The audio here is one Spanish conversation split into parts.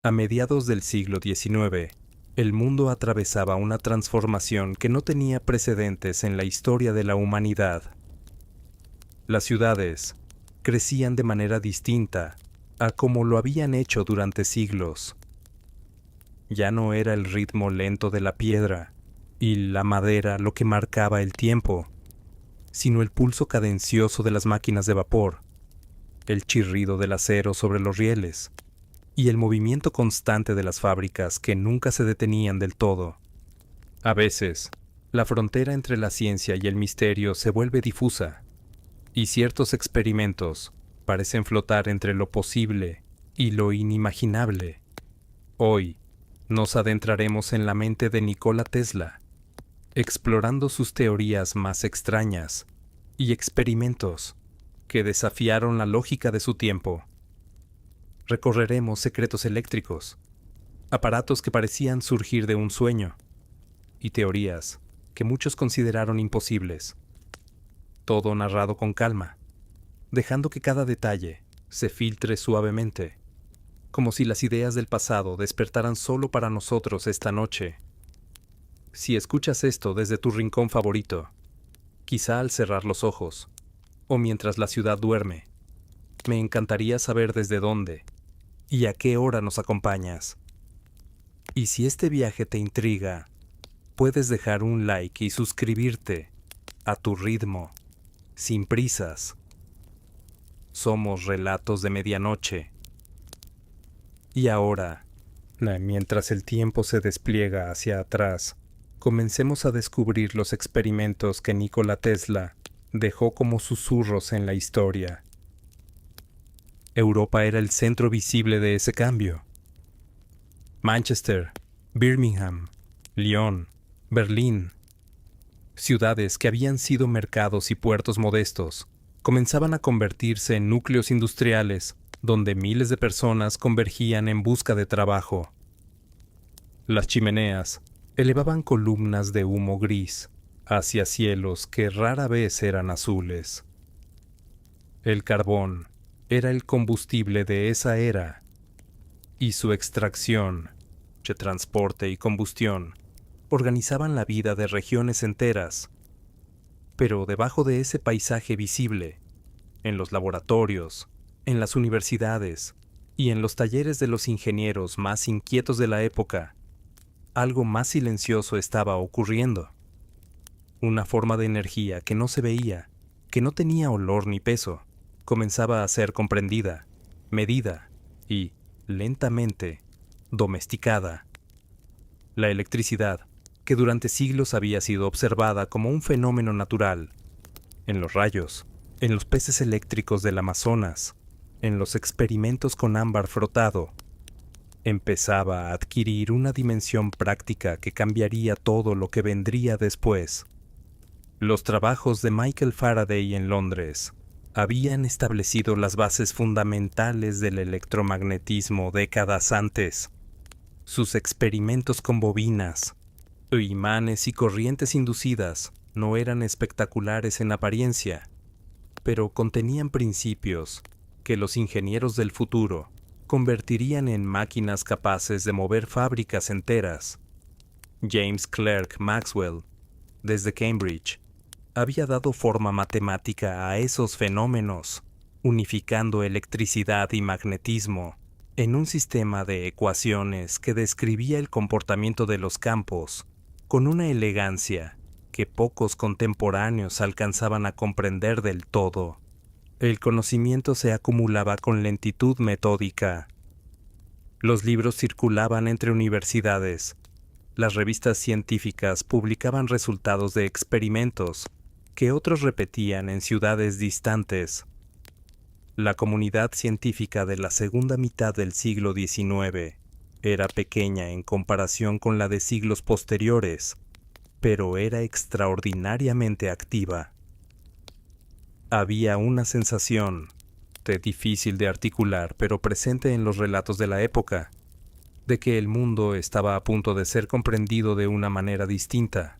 A mediados del siglo XIX, el mundo atravesaba una transformación que no tenía precedentes en la historia de la humanidad. Las ciudades crecían de manera distinta a como lo habían hecho durante siglos. Ya no era el ritmo lento de la piedra y la madera lo que marcaba el tiempo, sino el pulso cadencioso de las máquinas de vapor, el chirrido del acero sobre los rieles y el movimiento constante de las fábricas que nunca se detenían del todo. A veces, la frontera entre la ciencia y el misterio se vuelve difusa, y ciertos experimentos parecen flotar entre lo posible y lo inimaginable. Hoy, nos adentraremos en la mente de Nikola Tesla, explorando sus teorías más extrañas y experimentos que desafiaron la lógica de su tiempo. Recorreremos secretos eléctricos, aparatos que parecían surgir de un sueño, y teorías que muchos consideraron imposibles. Todo narrado con calma, dejando que cada detalle se filtre suavemente, como si las ideas del pasado despertaran solo para nosotros esta noche. Si escuchas esto desde tu rincón favorito, quizá al cerrar los ojos, o mientras la ciudad duerme, me encantaría saber desde dónde y a qué hora nos acompañas. Y si este viaje te intriga, puedes dejar un like y suscribirte a tu ritmo, sin prisas. Somos Relatos de Medianoche. Y ahora, mientras el tiempo se despliega hacia atrás, comencemos a descubrir los experimentos que Nikola Tesla dejó como susurros en la historia. Europa era el centro visible de ese cambio. Manchester, Birmingham, Lyon, Berlín, ciudades que habían sido mercados y puertos modestos, comenzaban a convertirse en núcleos industriales donde miles de personas convergían en busca de trabajo. Las chimeneas elevaban columnas de humo gris hacia cielos que rara vez eran azules. El carbón era el combustible de esa era, y su extracción, transporte y combustión organizaban la vida de regiones enteras. Pero debajo de ese paisaje visible, en los laboratorios, en las universidades y en los talleres de los ingenieros más inquietos de la época, algo más silencioso estaba ocurriendo. Una forma de energía que no se veía, que no tenía olor ni peso, comenzaba a ser comprendida, medida y, lentamente, domesticada. La electricidad, que durante siglos había sido observada como un fenómeno natural, en los rayos, en los peces eléctricos del Amazonas, en los experimentos con ámbar frotado, empezaba a adquirir una dimensión práctica que cambiaría todo lo que vendría después. Los trabajos de Michael Faraday en Londres habían establecido las bases fundamentales del electromagnetismo décadas antes. Sus experimentos con bobinas, imanes y corrientes inducidas no eran espectaculares en apariencia, pero contenían principios que los ingenieros del futuro convertirían en máquinas capaces de mover fábricas enteras. James Clerk Maxwell, desde Cambridge, había dado forma matemática a esos fenómenos, unificando electricidad y magnetismo en un sistema de ecuaciones que describía el comportamiento de los campos con una elegancia que pocos contemporáneos alcanzaban a comprender del todo. El conocimiento se acumulaba con lentitud metódica. Los libros circulaban entre universidades. Las revistas científicas publicaban resultados de experimentos que otros repetían en ciudades distantes. La comunidad científica de la segunda mitad del siglo XIX era pequeña en comparación con la de siglos posteriores, pero era extraordinariamente activa. Había una sensación, difícil de articular pero presente en los relatos de la época, de que el mundo estaba a punto de ser comprendido de una manera distinta,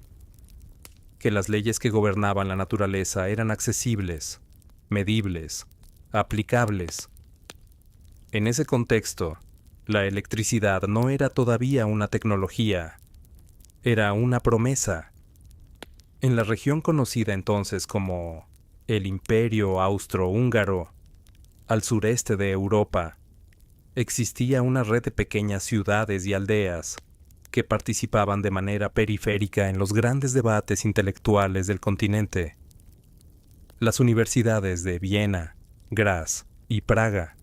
que las leyes que gobernaban la naturaleza eran accesibles, medibles, aplicables. En ese contexto, La electricidad no era todavía una tecnología, era una promesa. En la región conocida entonces como el Imperio Austrohúngaro, al sureste de Europa, existía una red de pequeñas ciudades y aldeas que participaban de manera periférica en los grandes debates intelectuales del continente. Las universidades de Viena, Graz y Praga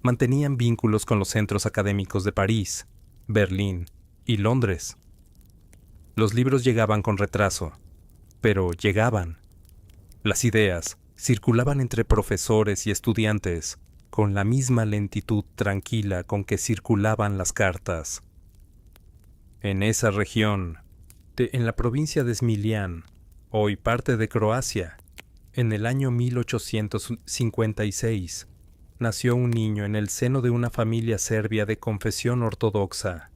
mantenían vínculos con los centros académicos de París, Berlín y Londres. Los libros llegaban con retraso, pero llegaban. Las ideas circulaban entre profesores y estudiantes con la misma lentitud tranquila con que circulaban las cartas. En esa región, en la provincia de Smiljan, hoy parte de Croacia, en el año 1856, nació un niño en el seno de una familia serbia de confesión ortodoxa.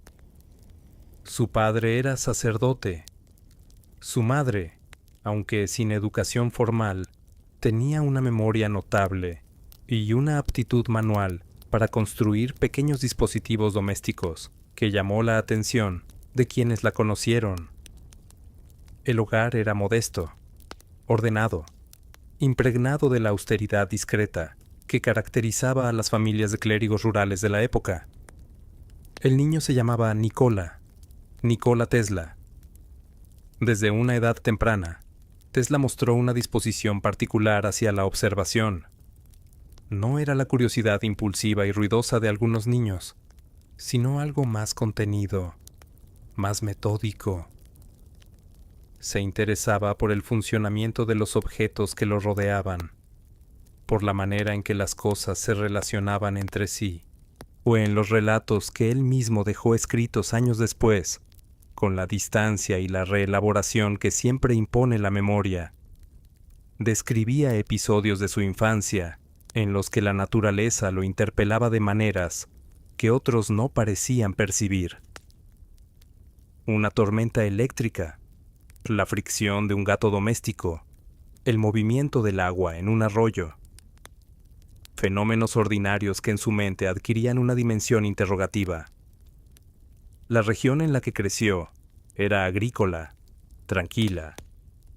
Su padre era sacerdote. Su madre, aunque sin educación formal, tenía una memoria notable y una aptitud manual para construir pequeños dispositivos domésticos que llamó la atención de quienes la conocieron. El hogar era modesto, ordenado, impregnado de la austeridad discreta que caracterizaba a las familias de clérigos rurales de la época. El niño se llamaba Nikola Tesla. Desde una edad temprana, Tesla mostró una disposición particular hacia la observación. No era la curiosidad impulsiva y ruidosa de algunos niños, sino algo más contenido, más metódico. Se interesaba por el funcionamiento de los objetos que lo rodeaban, por la manera en que las cosas se relacionaban entre sí, o en los relatos que él mismo dejó escritos años después, con la distancia y la reelaboración que siempre impone la memoria. Describía episodios de su infancia, en los que la naturaleza lo interpelaba de maneras que otros no parecían percibir. Una tormenta eléctrica, la fricción de un gato doméstico, el movimiento del agua en un arroyo. Fenómenos ordinarios que en su mente adquirían una dimensión interrogativa. La región en la que creció era agrícola, tranquila,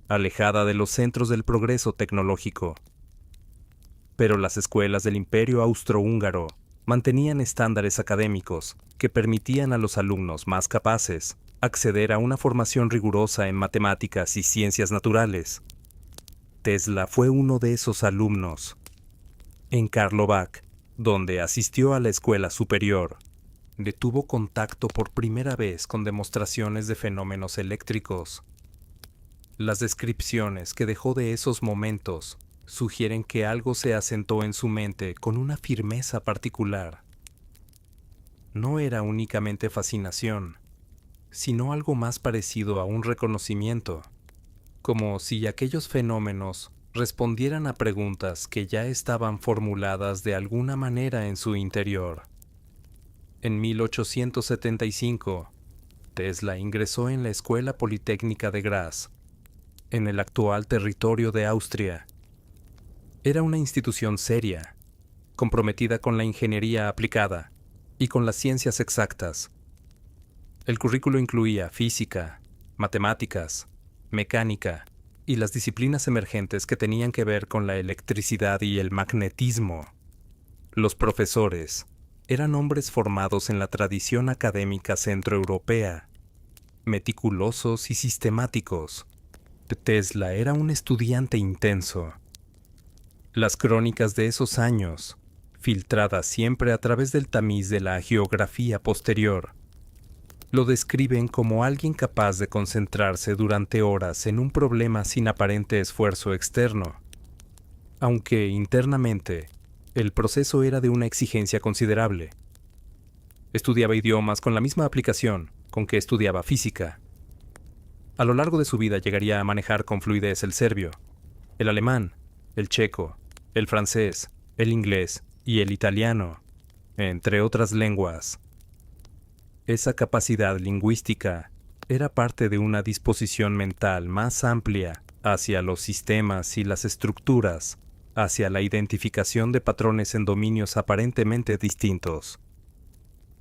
alejada de los centros del progreso tecnológico. Pero las escuelas del Imperio Austrohúngaro mantenían estándares académicos que permitían a los alumnos más capaces acceder a una formación rigurosa en matemáticas y ciencias naturales. Tesla fue uno de esos alumnos. En Karlovac, donde asistió a la escuela superior, tuvo contacto por primera vez con demostraciones de fenómenos eléctricos. Las descripciones que dejó de esos momentos sugieren que algo se asentó en su mente con una firmeza particular. No era únicamente fascinación, sino algo más parecido a un reconocimiento, como si aquellos fenómenos respondieran a preguntas que ya estaban formuladas de alguna manera en su interior. En 1875, Tesla ingresó en la Escuela Politécnica de Graz, en el actual territorio de Austria. Era una institución seria, comprometida con la ingeniería aplicada y con las ciencias exactas. El currículo incluía física, matemáticas, mecánica y las disciplinas emergentes que tenían que ver con la electricidad y el magnetismo. Los profesores eran hombres formados en la tradición académica centroeuropea, meticulosos y sistemáticos. Tesla era un estudiante intenso. Las crónicas de esos años, filtradas siempre a través del tamiz de la geografía posterior, lo describen como alguien capaz de concentrarse durante horas en un problema sin aparente esfuerzo externo, aunque internamente el proceso era de una exigencia considerable. Estudiaba idiomas con la misma aplicación con que estudiaba física. A lo largo de su vida llegaría a manejar con fluidez el serbio, el alemán, el checo, el francés, el inglés y el italiano, entre otras lenguas. Esa capacidad lingüística era parte de una disposición mental más amplia hacia los sistemas y las estructuras, hacia la identificación de patrones en dominios aparentemente distintos.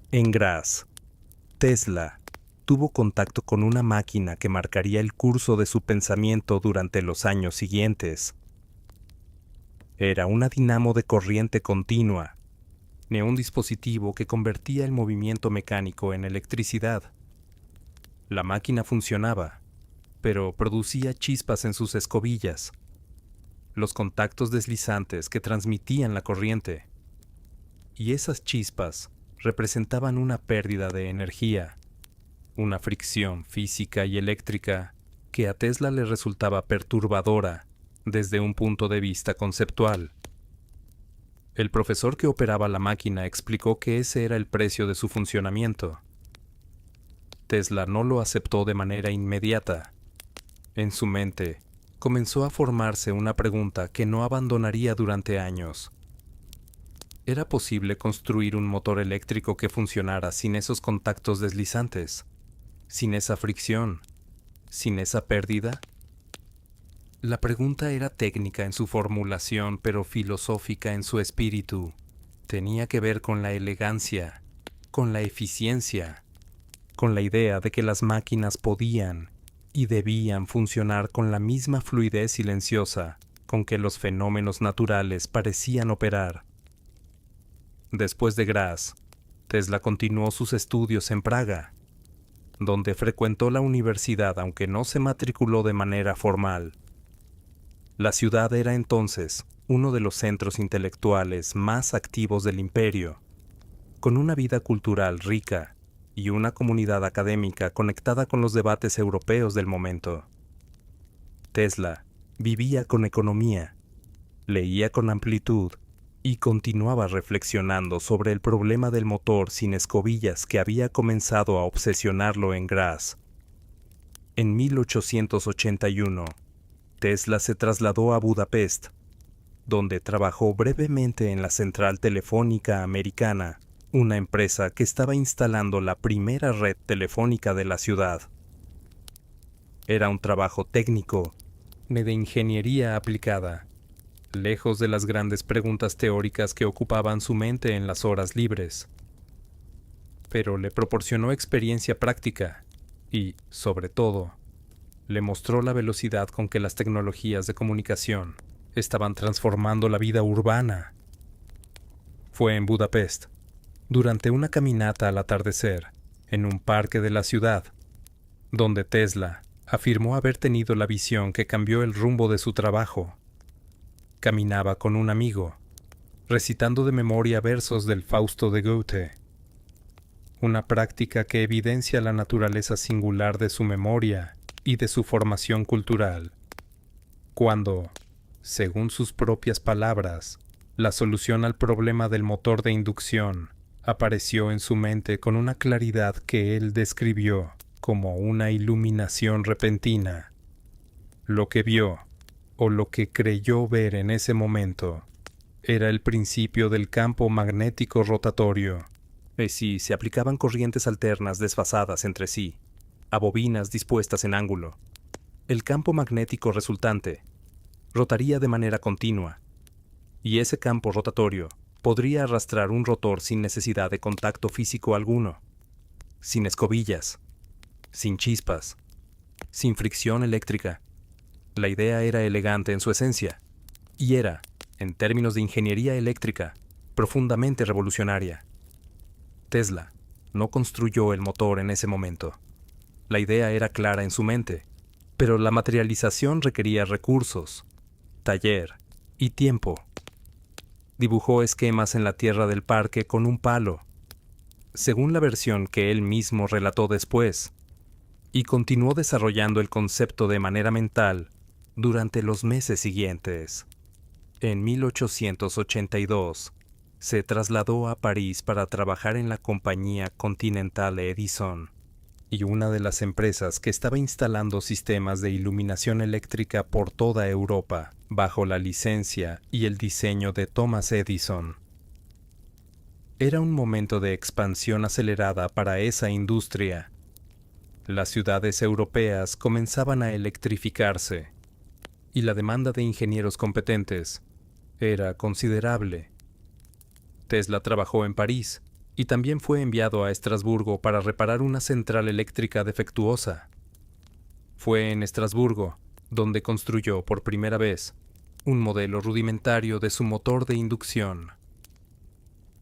En Graz, Tesla tuvo contacto con una máquina que marcaría el curso de su pensamiento durante los años siguientes. Era una dinamo de corriente continua, un dispositivo que convertía el movimiento mecánico en electricidad. La máquina funcionaba, pero producía chispas en sus escobillas, los contactos deslizantes que transmitían la corriente. Y esas chispas representaban una pérdida de energía, una fricción física y eléctrica que a Tesla le resultaba perturbadora desde un punto de vista conceptual. El profesor que operaba la máquina explicó que ese era el precio de su funcionamiento. Tesla no lo aceptó de manera inmediata. En su mente comenzó a formarse una pregunta que no abandonaría durante años. ¿Era posible construir un motor eléctrico que funcionara sin esos contactos deslizantes, sin esa fricción, sin esa pérdida? La pregunta era técnica en su formulación, pero filosófica en su espíritu. Tenía que ver con la elegancia, con la eficiencia, con la idea de que las máquinas podían y debían funcionar con la misma fluidez silenciosa con que los fenómenos naturales parecían operar. Después de Graz, Tesla continuó sus estudios en Praga, donde frecuentó la universidad aunque no se matriculó de manera formal. La ciudad era entonces uno de los centros intelectuales más activos del imperio, con una vida cultural rica y una comunidad académica conectada con los debates europeos del momento. Tesla vivía con economía, leía con amplitud y continuaba reflexionando sobre el problema del motor sin escobillas que había comenzado a obsesionarlo en Graz. En 1881, Tesla se trasladó a Budapest, donde trabajó brevemente en la Central Telefónica Americana, una empresa que estaba instalando la primera red telefónica de la ciudad. Era un trabajo técnico, de ingeniería aplicada, lejos de las grandes preguntas teóricas que ocupaban su mente en las horas libres. Pero le proporcionó experiencia práctica y, sobre todo, le mostró la velocidad con que las tecnologías de comunicación estaban transformando la vida urbana. Fue en Budapest, durante una caminata al atardecer, en un parque de la ciudad, donde Tesla afirmó haber tenido la visión que cambió el rumbo de su trabajo. Caminaba con un amigo, recitando de memoria versos del Fausto de Goethe, una práctica que evidencia la naturaleza singular de su memoria y de su formación cultural, cuando, según sus propias palabras, la solución al problema del motor de inducción apareció en su mente con una claridad que él describió como una iluminación repentina. Lo que vio, o lo que creyó ver en ese momento, era el principio del campo magnético rotatorio. Si se aplicaban corrientes alternas desfasadas entre sí, a bobinas dispuestas en ángulo, el campo magnético resultante rotaría de manera continua, y ese campo rotatorio podría arrastrar un rotor sin necesidad de contacto físico alguno, sin escobillas, sin chispas, sin fricción eléctrica. La idea era elegante en su esencia, y era, en términos de ingeniería eléctrica, profundamente revolucionaria. Tesla no construyó el motor en ese momento. La idea era clara en su mente, pero la materialización requería recursos, taller y tiempo. Dibujó esquemas en la tierra del parque con un palo, según la versión que él mismo relató después, y continuó desarrollando el concepto de manera mental durante los meses siguientes. En 1882, se trasladó a París para trabajar en la compañía Continental Edison, y una de las empresas que estaba instalando sistemas de iluminación eléctrica por toda Europa, bajo la licencia y el diseño de Thomas Edison. Era un momento de expansión acelerada para esa industria. Las ciudades europeas comenzaban a electrificarse, y la demanda de ingenieros competentes era considerable. Tesla trabajó en París, y también fue enviado a Estrasburgo para reparar una central eléctrica defectuosa. Fue en Estrasburgo donde construyó por primera vez un modelo rudimentario de su motor de inducción.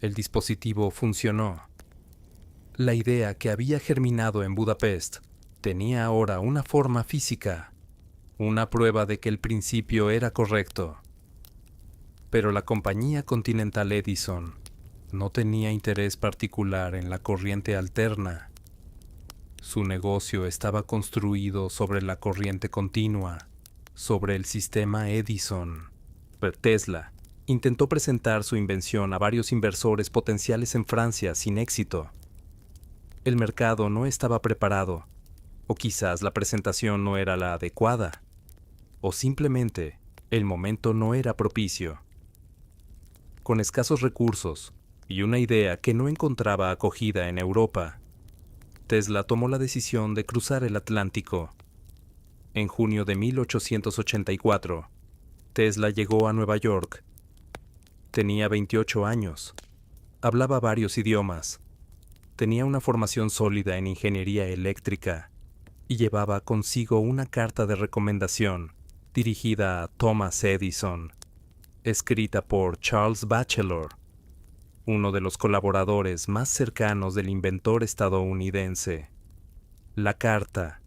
El dispositivo funcionó. La idea que había germinado en Budapest tenía ahora una forma física, una prueba de que el principio era correcto. Pero la compañía Continental Edison no tenía interés particular en la corriente alterna. Su negocio estaba construido sobre la corriente continua, sobre el sistema Edison. Tesla intentó presentar su invención a varios inversores potenciales en Francia sin éxito. El mercado no estaba preparado, o quizás la presentación no era la adecuada, o simplemente el momento no era propicio. Con escasos recursos y una idea que no encontraba acogida en Europa, Tesla tomó la decisión de cruzar el Atlántico. En junio de 1884, Tesla llegó a Nueva York. Tenía 28 años. Hablaba varios idiomas. Tenía una formación sólida en ingeniería eléctrica y llevaba consigo una carta de recomendación dirigida a Thomas Edison, escrita por Charles Batchelor, uno de los colaboradores más cercanos del inventor estadounidense. La carta,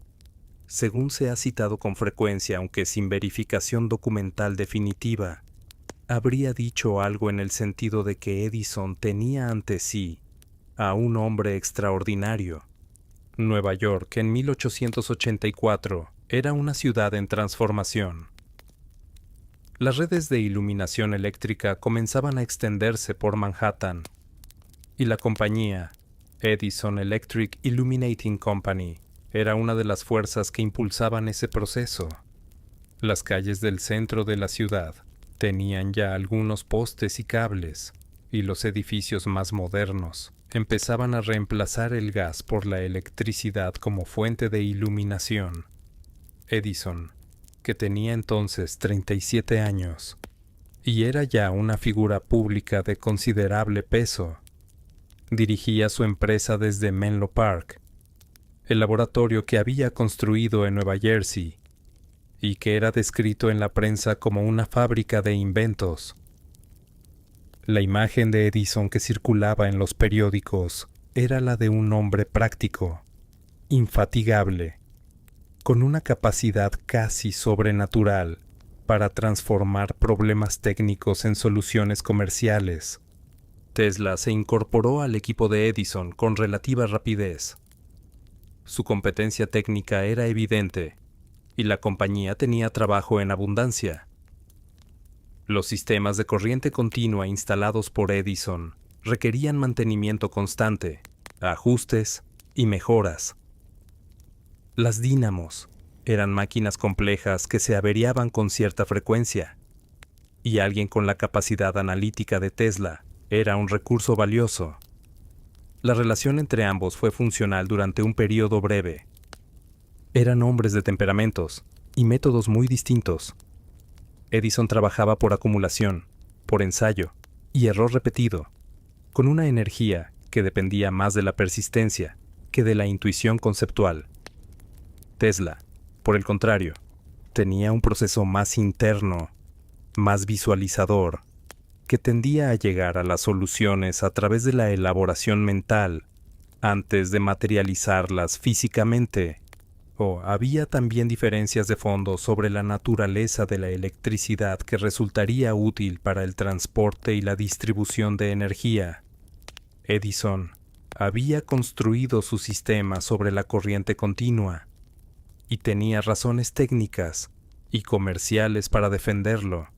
según se ha citado con frecuencia aunque sin verificación documental definitiva, habría dicho algo en el sentido de que Edison tenía ante sí a un hombre extraordinario. Nueva York en 1884 era una ciudad en transformación. Las redes de iluminación eléctrica comenzaban a extenderse por Manhattan, y la compañía Edison Electric Illuminating Company era una de las fuerzas que impulsaban ese proceso. Las calles del centro de la ciudad tenían ya algunos postes y cables, y los edificios más modernos empezaban a reemplazar el gas por la electricidad como fuente de iluminación. Edison, que tenía entonces 37 años, y era ya una figura pública de considerable peso, dirigía su empresa desde Menlo Park, el laboratorio que había construido en Nueva Jersey, y que era descrito en la prensa como una fábrica de inventos. La imagen de Edison que circulaba en los periódicos era la de un hombre práctico, infatigable, con una capacidad casi sobrenatural para transformar problemas técnicos en soluciones comerciales. Tesla se incorporó al equipo de Edison con relativa rapidez. Su competencia técnica era evidente, y la compañía tenía trabajo en abundancia. Los sistemas de corriente continua instalados por Edison requerían mantenimiento constante, ajustes y mejoras. Las dínamos eran máquinas complejas que se averiaban con cierta frecuencia, y alguien con la capacidad analítica de Tesla era un recurso valioso. La relación entre ambos fue funcional durante un periodo breve. Eran hombres de temperamentos y métodos muy distintos. Edison trabajaba por acumulación, por ensayo y error repetido, con una energía que dependía más de la persistencia que de la intuición conceptual. Tesla, por el contrario, tenía un proceso más interno, más visualizador, que tendía a llegar a las soluciones a través de la elaboración mental, antes de materializarlas físicamente. Había también diferencias de fondo sobre la naturaleza de la electricidad que resultaría útil para el transporte y la distribución de energía. Edison había construido su sistema sobre la corriente continua, y tenía razones técnicas y comerciales para defenderlo.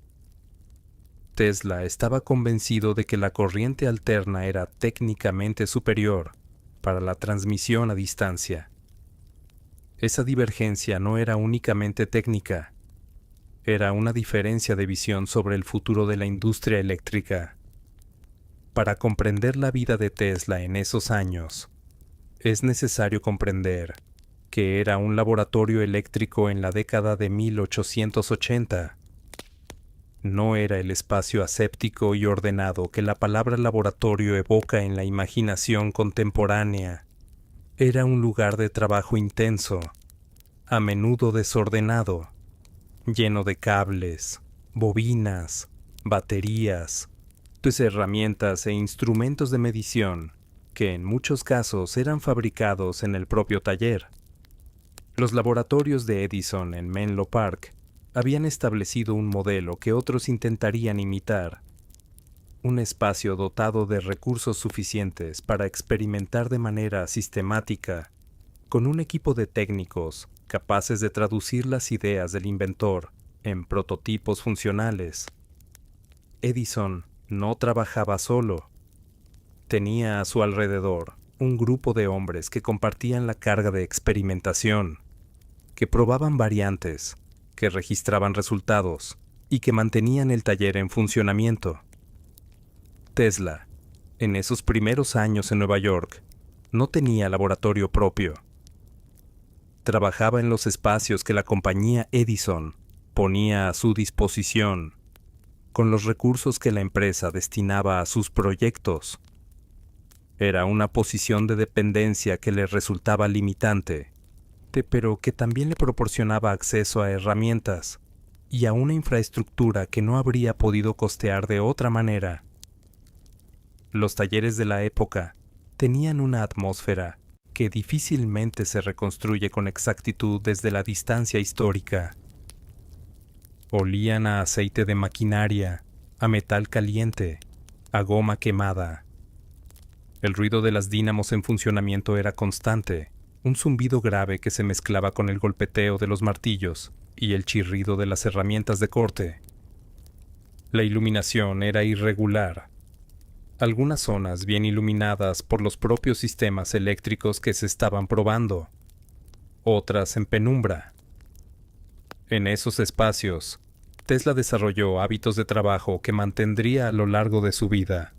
Tesla estaba convencido de que la corriente alterna era técnicamente superior para la transmisión a distancia. Esa divergencia no era únicamente técnica, era una diferencia de visión sobre el futuro de la industria eléctrica. Para comprender la vida de Tesla en esos años, es necesario comprender que era un laboratorio eléctrico en la década de 1880. No era el espacio aséptico y ordenado que la palabra laboratorio evoca en la imaginación contemporánea. Era un lugar de trabajo intenso, a menudo desordenado, lleno de cables, bobinas, baterías, pues herramientas e instrumentos de medición que en muchos casos eran fabricados en el propio taller. Los laboratorios de Edison en Menlo Park habían establecido un modelo que otros intentarían imitar, un espacio dotado de recursos suficientes para experimentar de manera sistemática, con un equipo de técnicos capaces de traducir las ideas del inventor en prototipos funcionales. Edison no trabajaba solo. Tenía a su alrededor un grupo de hombres que compartían la carga de experimentación, que probaban variantes, que registraban resultados y que mantenían el taller en funcionamiento. Tesla, en esos primeros años en Nueva York, no tenía laboratorio propio. Trabajaba en los espacios que la compañía Edison ponía a su disposición, con los recursos que la empresa destinaba a sus proyectos. Era una posición de dependencia que le resultaba limitante, pero que también le proporcionaba acceso a herramientas y a una infraestructura que no habría podido costear de otra manera. Los talleres de la época tenían una atmósfera que difícilmente se reconstruye con exactitud desde la distancia histórica. Olían a aceite de maquinaria, a metal caliente, a goma quemada. El ruido de las dínamos en funcionamiento era constante, un zumbido grave que se mezclaba con el golpeteo de los martillos y el chirrido de las herramientas de corte. La iluminación era irregular. Algunas zonas bien iluminadas por los propios sistemas eléctricos que se estaban probando, otras en penumbra. En esos espacios, Tesla desarrolló hábitos de trabajo que mantendría a lo largo de su vida.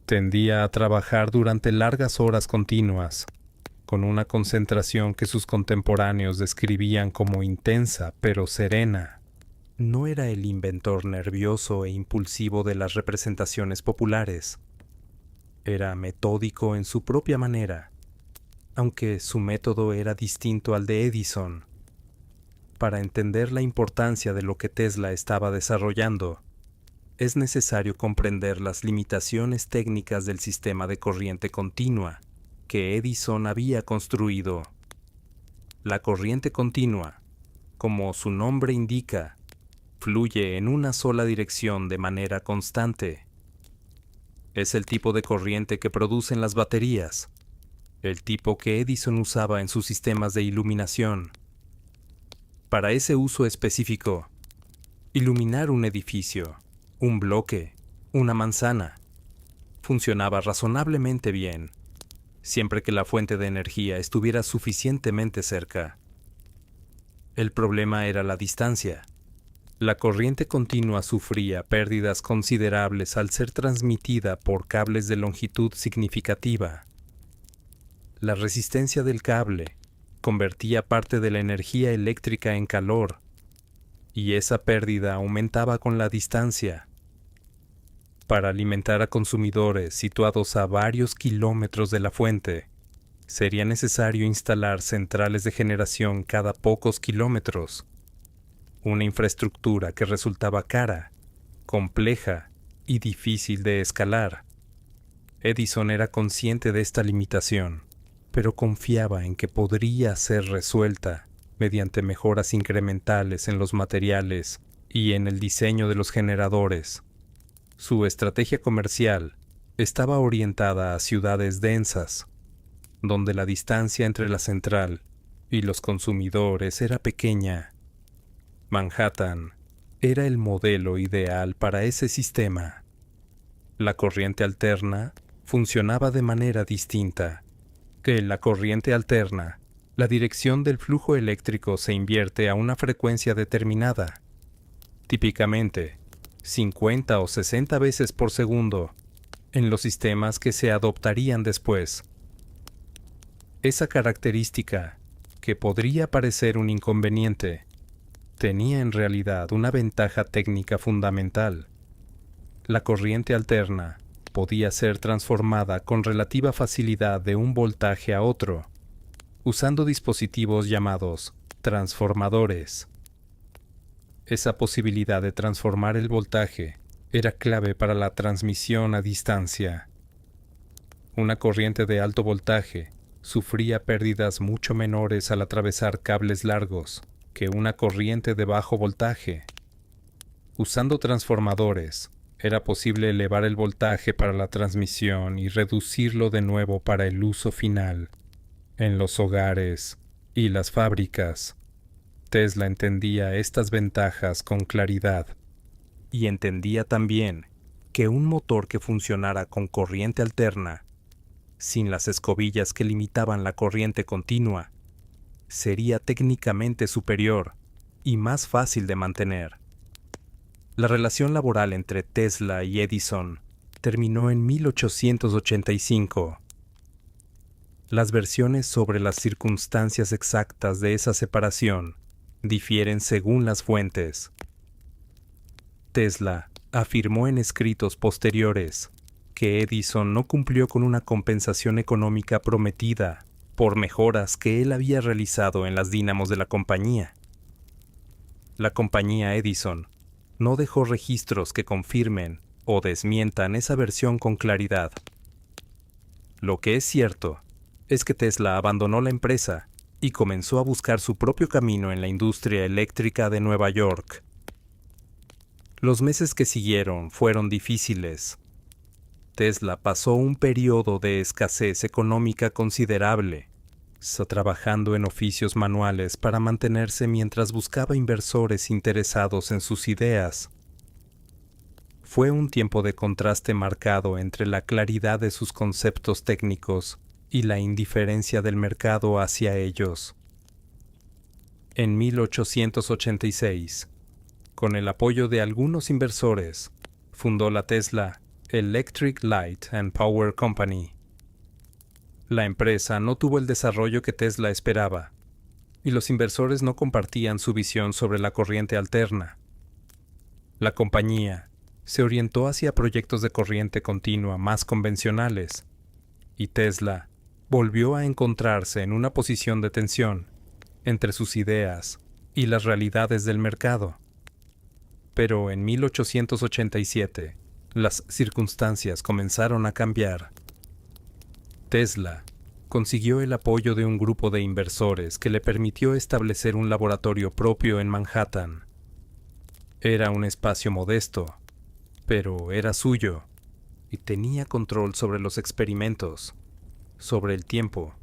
Tendía a trabajar durante largas horas continuas, con una concentración que sus contemporáneos describían como intensa pero serena. No era el inventor nervioso e impulsivo de las representaciones populares. Era metódico en su propia manera, aunque su método era distinto al de Edison. Para entender la importancia de lo que Tesla estaba desarrollando, es necesario comprender las limitaciones técnicas del sistema de corriente continua que Edison había construido. La corriente continua, como su nombre indica, fluye en una sola dirección de manera constante. Es el tipo de corriente que producen las baterías, el tipo que Edison usaba en sus sistemas de iluminación. Para ese uso específico, iluminar un edificio, un bloque, una manzana, funcionaba razonablemente bien, siempre que la fuente de energía estuviera suficientemente cerca. El problema era la distancia. La corriente continua sufría pérdidas considerables al ser transmitida por cables de longitud significativa. La resistencia del cable convertía parte de la energía eléctrica en calor, y esa pérdida aumentaba con la distancia. Para alimentar a consumidores situados a varios kilómetros de la fuente, sería necesario instalar centrales de generación cada pocos kilómetros, una infraestructura que resultaba cara, compleja y difícil de escalar. Edison era consciente de esta limitación, pero confiaba en que podría ser resuelta mediante mejoras incrementales en los materiales y en el diseño de los generadores. Su estrategia comercial estaba orientada a ciudades densas, donde la distancia entre la central y los consumidores era pequeña. Manhattan era el modelo ideal para ese sistema. La corriente alterna funcionaba de manera distinta. Que en la corriente alterna, la dirección del flujo eléctrico se invierte a una frecuencia determinada, típicamente 50 o 60 veces por segundo, en los sistemas que se adoptarían después. Esa característica, que podría parecer un inconveniente, tenía en realidad una ventaja técnica fundamental. La corriente alterna podía ser transformada con relativa facilidad de un voltaje a otro, usando dispositivos llamados transformadores. Esa posibilidad de transformar el voltaje era clave para la transmisión a distancia. Una corriente de alto voltaje sufría pérdidas mucho menores al atravesar cables largos que una corriente de bajo voltaje. Usando transformadores, era posible elevar el voltaje para la transmisión y reducirlo de nuevo para el uso final, en los hogares y las fábricas. Tesla entendía estas ventajas con claridad, y entendía también que un motor que funcionara con corriente alterna, sin las escobillas que limitaban la corriente continua, sería técnicamente superior y más fácil de mantener. La relación laboral entre Tesla y Edison terminó en 1885. Las versiones sobre las circunstancias exactas de esa separación difieren según las fuentes. Tesla afirmó en escritos posteriores que Edison no cumplió con una compensación económica prometida por mejoras que él había realizado en las dínamos de la compañía. La compañía Edison no dejó registros que confirmen o desmientan esa versión con claridad. Lo que es cierto es que Tesla abandonó la empresa y comenzó a buscar su propio camino en la industria eléctrica de Nueva York. Los meses que siguieron fueron difíciles. Tesla pasó un periodo de escasez económica considerable, trabajando en oficios manuales para mantenerse mientras buscaba inversores interesados en sus ideas. Fue un tiempo de contraste marcado entre la claridad de sus conceptos técnicos y la indiferencia del mercado hacia ellos. En 1886, con el apoyo de algunos inversores, fundó la Tesla Electric Light and Power Company. La empresa no tuvo el desarrollo que Tesla esperaba, y los inversores no compartían su visión sobre la corriente alterna. La compañía se orientó hacia proyectos de corriente continua más convencionales, y Tesla volvió a encontrarse en una posición de tensión entre sus ideas y las realidades del mercado. Pero en 1887, las circunstancias comenzaron a cambiar. Tesla consiguió el apoyo de un grupo de inversores que le permitió establecer un laboratorio propio en Manhattan. Era un espacio modesto, pero era suyo, y tenía control sobre los experimentos, sobre el tiempo,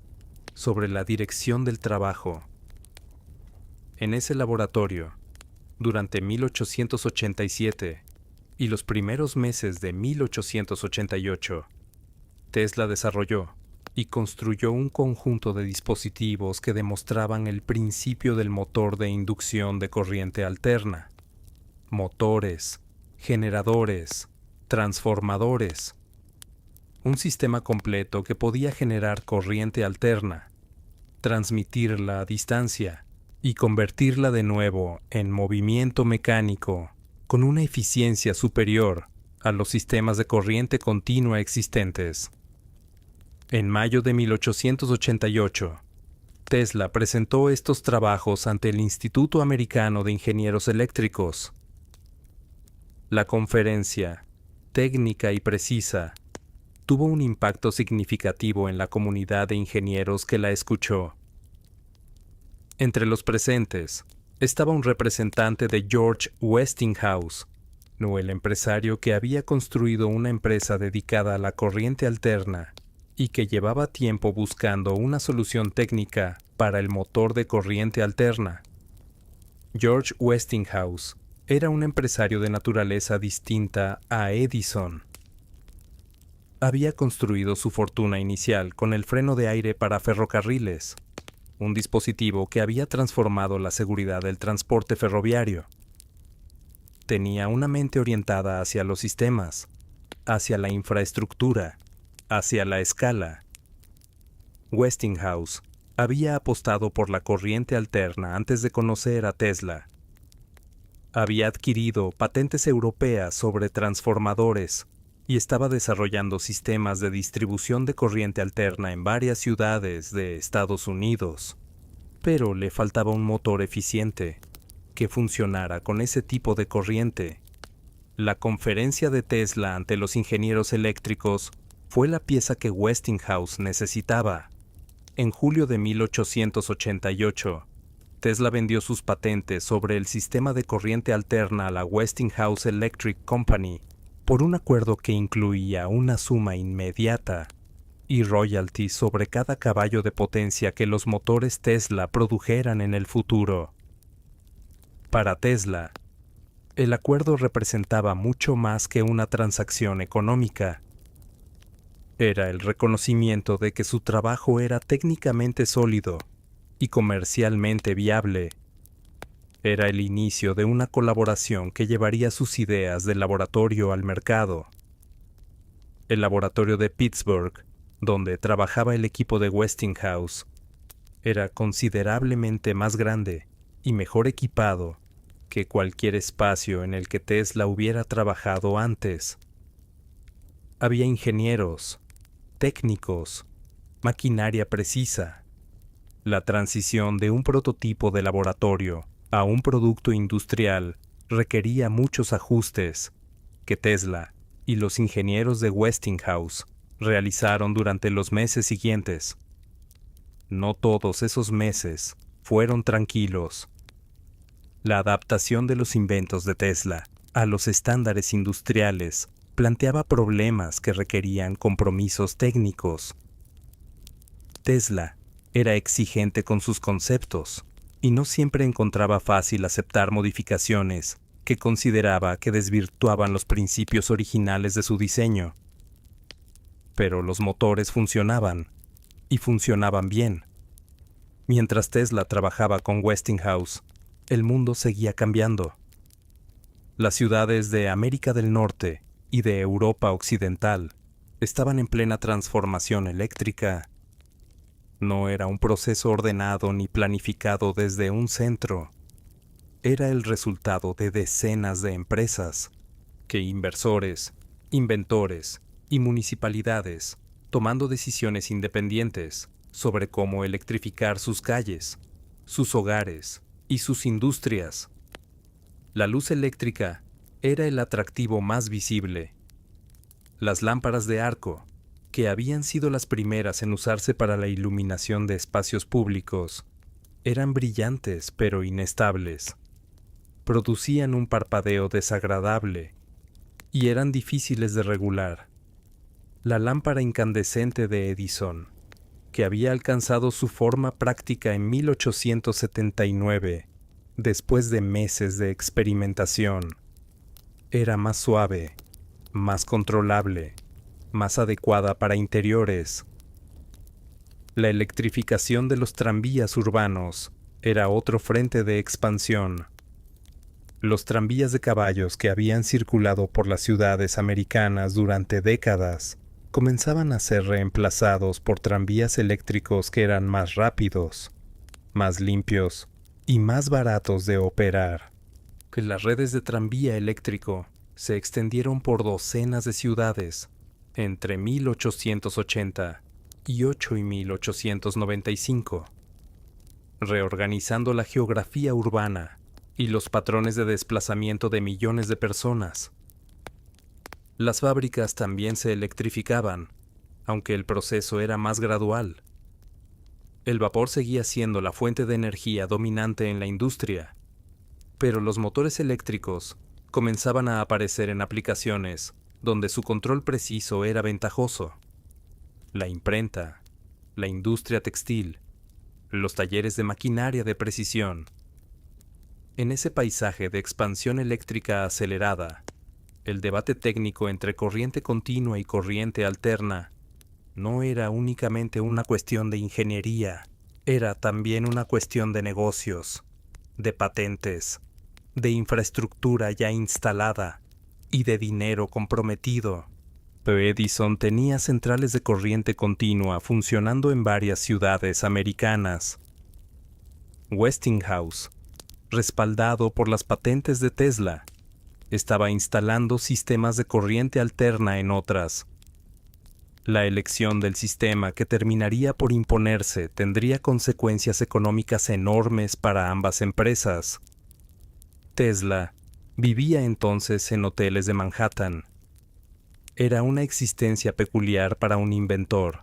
sobre la dirección del trabajo. En ese laboratorio, durante 1887 y los primeros meses de 1888, Tesla desarrolló y construyó un conjunto de dispositivos que demostraban el principio del motor de inducción de corriente alterna. Motores, generadores, transformadores. Un sistema completo que podía generar corriente alterna, transmitirla a distancia y convertirla de nuevo en movimiento mecánico con una eficiencia superior a los sistemas de corriente continua existentes. En mayo de 1888, Tesla presentó estos trabajos ante el Instituto Americano de Ingenieros Eléctricos. La conferencia, técnica y precisa, tuvo un impacto significativo en la comunidad de ingenieros que la escuchó. Entre los presentes estaba un representante de George Westinghouse, el empresario que había construido una empresa dedicada a la corriente alterna y que llevaba tiempo buscando una solución técnica para el motor de corriente alterna. George Westinghouse era un empresario de naturaleza distinta a Edison. Había construido su fortuna inicial con el freno de aire para ferrocarriles, un dispositivo que había transformado la seguridad del transporte ferroviario. Tenía una mente orientada hacia los sistemas, hacia la infraestructura, hacia la escala. Westinghouse había apostado por la corriente alterna antes de conocer a Tesla, Había adquirido patentes europeas sobre transformadores y estaba desarrollando sistemas de distribución de corriente alterna en varias ciudades de Estados Unidos. Pero le faltaba un motor eficiente que funcionara con ese tipo de corriente. La conferencia de Tesla ante los ingenieros eléctricos fue la pieza que Westinghouse necesitaba. En julio de 1888, Tesla vendió sus patentes sobre el sistema de corriente alterna a la Westinghouse Electric Company por un acuerdo que incluía una suma inmediata y royalties sobre cada caballo de potencia que los motores Tesla produjeran en el futuro. Para Tesla, el acuerdo representaba mucho más que una transacción económica. Era el reconocimiento de que su trabajo era técnicamente sólido y comercialmente viable. Era el inicio de una colaboración que llevaría sus ideas del laboratorio al mercado. El laboratorio de Pittsburgh, donde trabajaba el equipo de Westinghouse, era considerablemente más grande y mejor equipado que cualquier espacio en el que Tesla hubiera trabajado antes. Había ingenieros, técnicos, maquinaria precisa. La transición de un prototipo de laboratorio a un producto industrial requería muchos ajustes que Tesla y los ingenieros de Westinghouse realizaron durante los meses siguientes. No todos esos meses fueron tranquilos. La adaptación de los inventos de Tesla a los estándares industriales planteaba problemas que requerían compromisos técnicos. Tesla era exigente con sus conceptos y no siempre encontraba fácil aceptar modificaciones que consideraba que desvirtuaban los principios originales de su diseño. Pero los motores funcionaban, y funcionaban bien. Mientras Tesla trabajaba con Westinghouse, el mundo seguía cambiando. Las ciudades de América del Norte y de Europa Occidental estaban en plena transformación eléctrica. No era un proceso ordenado ni planificado desde un centro. Era el resultado de decenas de empresas, que inversores, inventores y municipalidades, tomando decisiones independientes sobre cómo electrificar sus calles, sus hogares y sus industrias. La luz eléctrica era el atractivo más visible. Las lámparas de arco, que habían sido las primeras en usarse para la iluminación de espacios públicos, eran brillantes pero inestables. Producían un parpadeo desagradable y eran difíciles de regular. La lámpara incandescente de Edison, que había alcanzado su forma práctica en 1879, después de meses de experimentación, era más suave, más controlable, más adecuada para interiores. La electrificación de los tranvías urbanos era otro frente de expansión. Los tranvías de caballos que habían circulado por las ciudades americanas durante décadas comenzaban a ser reemplazados por tranvías eléctricos que eran más rápidos, más limpios y más baratos de operar. Que las redes de tranvía eléctrico se extendieron por docenas de ciudades entre 1880 y 1895, reorganizando la geografía urbana y los patrones de desplazamiento de millones de personas. Las fábricas también se electrificaban, aunque el proceso era más gradual. El vapor seguía siendo la fuente de energía dominante en la industria, pero los motores eléctricos comenzaban a aparecer en aplicaciones donde su control preciso era ventajoso. La imprenta, la industria textil, los talleres de maquinaria de precisión. En ese paisaje de expansión eléctrica acelerada, el debate técnico entre corriente continua y corriente alterna no era únicamente una cuestión de ingeniería, era también una cuestión de negocios, de patentes, de infraestructura ya instalada y de dinero comprometido. Pero Edison tenía centrales de corriente continua funcionando en varias ciudades americanas. Westinghouse respaldado por las patentes de Tesla, estaba instalando sistemas de corriente alterna en otras. La elección del sistema que terminaría por imponerse tendría consecuencias económicas enormes para ambas empresas. Tesla vivía entonces en hoteles de Manhattan. Era una existencia peculiar para un inventor,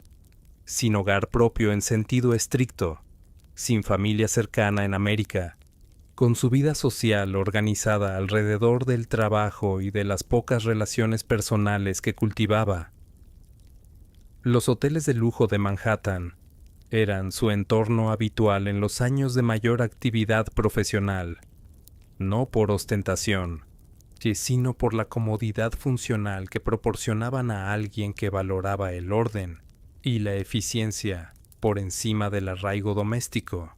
sin hogar propio en sentido estricto, sin familia cercana en América, con su vida social organizada alrededor del trabajo y de las pocas relaciones personales que cultivaba. Los hoteles de lujo de Manhattan eran su entorno habitual en los años de mayor actividad profesional, no por ostentación, sino por la comodidad funcional que proporcionaban a alguien que valoraba el orden y la eficiencia por encima del arraigo doméstico.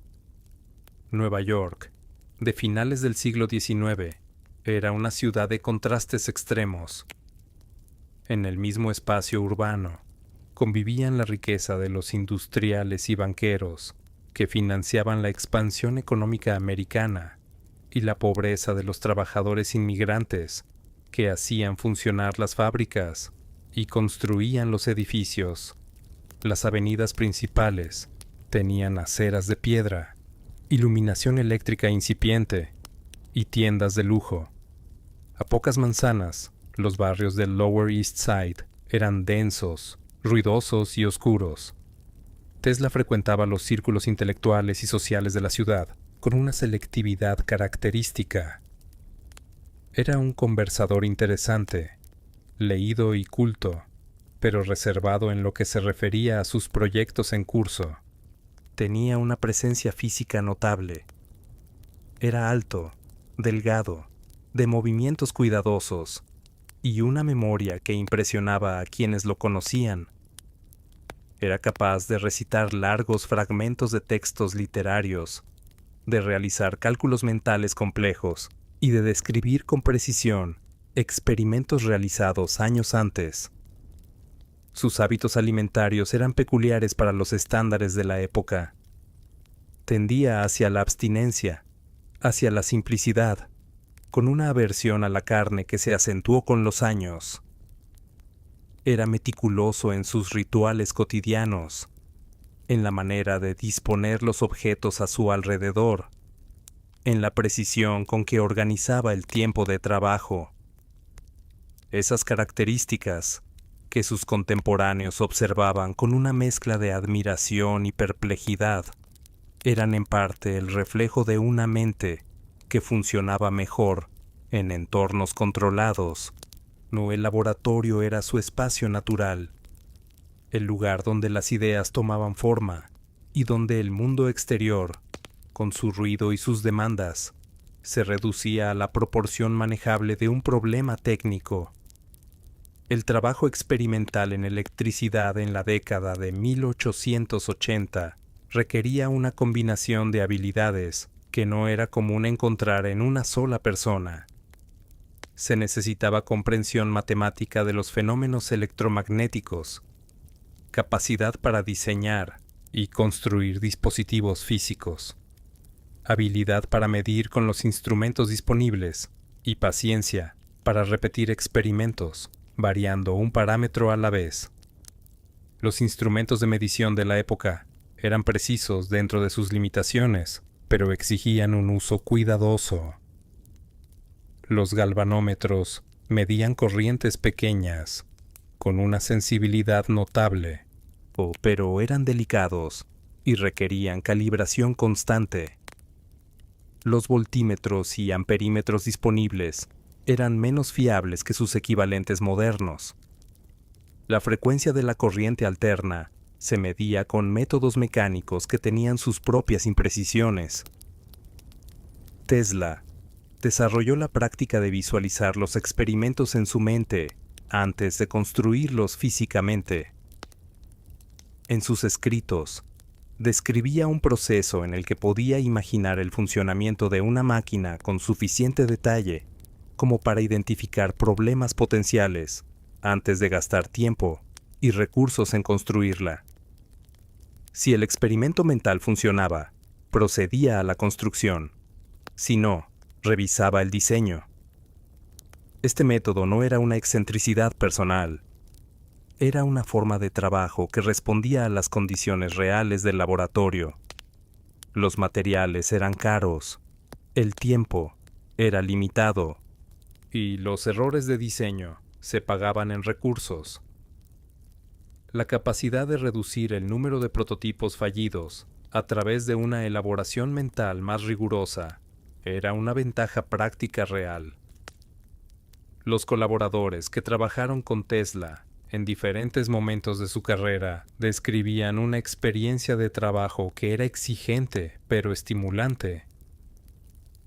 Nueva York, de finales del siglo XIX, era una ciudad de contrastes extremos. En el mismo espacio urbano, convivían la riqueza de los industriales y banqueros que financiaban la expansión económica americana y la pobreza de los trabajadores inmigrantes que hacían funcionar las fábricas y construían los edificios. Las avenidas principales tenían aceras de piedra, iluminación eléctrica incipiente y tiendas de lujo. A pocas manzanas, los barrios del Lower East Side eran densos, ruidosos y oscuros. Tesla frecuentaba los círculos intelectuales y sociales de la ciudad con una selectividad característica. Era un conversador interesante, leído y culto, pero reservado en lo que se refería a sus proyectos en curso. Tenía una presencia física notable. Era alto, delgado, de movimientos cuidadosos, y una memoria que impresionaba a quienes lo conocían. Era capaz de recitar largos fragmentos de textos literarios, de realizar cálculos mentales complejos y de describir con precisión experimentos realizados años antes. Sus hábitos alimentarios eran peculiares para los estándares de la época. Tendía hacia la abstinencia, hacia la simplicidad, con una aversión a la carne que se acentuó con los años. Era meticuloso en sus rituales cotidianos, en la manera de disponer los objetos a su alrededor, en la precisión con que organizaba el tiempo de trabajo. Esas características, que sus contemporáneos observaban con una mezcla de admiración y perplejidad, eran en parte el reflejo de una mente que funcionaba mejor en entornos controlados. No, el laboratorio era su espacio natural, el lugar donde las ideas tomaban forma y donde el mundo exterior, con su ruido y sus demandas, se reducía a la proporción manejable de un problema técnico. El trabajo experimental en electricidad en la década de 1880 requería una combinación de habilidades que no era común encontrar en una sola persona. Se necesitaba comprensión matemática de los fenómenos electromagnéticos, capacidad para diseñar y construir dispositivos físicos, habilidad para medir con los instrumentos disponibles y paciencia para repetir experimentos, variando un parámetro a la vez. Los instrumentos de medición de la época eran precisos dentro de sus limitaciones, pero exigían un uso cuidadoso. Los galvanómetros medían corrientes pequeñas, con una sensibilidad notable, pero eran delicados y requerían calibración constante. Los voltímetros y amperímetros disponibles eran menos fiables que sus equivalentes modernos. La frecuencia de la corriente alterna se medía con métodos mecánicos que tenían sus propias imprecisiones. Tesla desarrolló la práctica de visualizar los experimentos en su mente antes de construirlos físicamente. En sus escritos, describía un proceso en el que podía imaginar el funcionamiento de una máquina con suficiente detalle como para identificar problemas potenciales antes de gastar tiempo y recursos en construirla. Si el experimento mental funcionaba, procedía a la construcción. sino revisaba el diseño. Este método no era una excentricidad personal. Era una forma de trabajo que respondía a las condiciones reales del laboratorio. Los materiales eran caros, el tiempo era limitado y los errores de diseño se pagaban en recursos. La capacidad de reducir el número de prototipos fallidos a través de una elaboración mental más rigurosa era una ventaja práctica real. Los colaboradores que trabajaron con Tesla en diferentes momentos de su carrera describían una experiencia de trabajo que era exigente pero estimulante.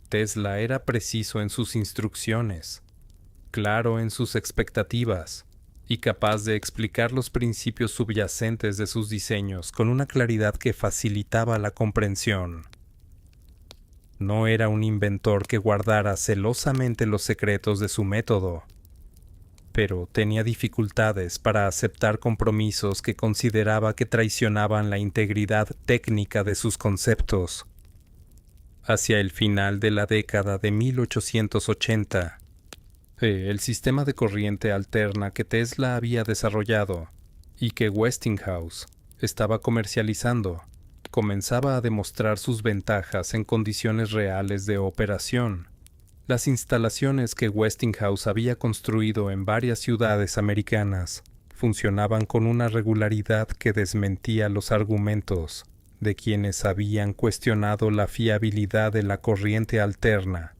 Tesla era preciso en sus instrucciones, claro en sus expectativas y capaz de explicar los principios subyacentes de sus diseños con una claridad que facilitaba la comprensión. No era un inventor que guardara celosamente los secretos de su método, pero tenía dificultades para aceptar compromisos que consideraba que traicionaban la integridad técnica de sus conceptos. Hacia el final de la década de 1880, el sistema de corriente alterna que Tesla había desarrollado y que Westinghouse estaba comercializando comenzaba a demostrar sus ventajas en condiciones reales de operación. Las instalaciones que Westinghouse había construido en varias ciudades americanas funcionaban con una regularidad que desmentía los argumentos de quienes habían cuestionado la fiabilidad de la corriente alterna.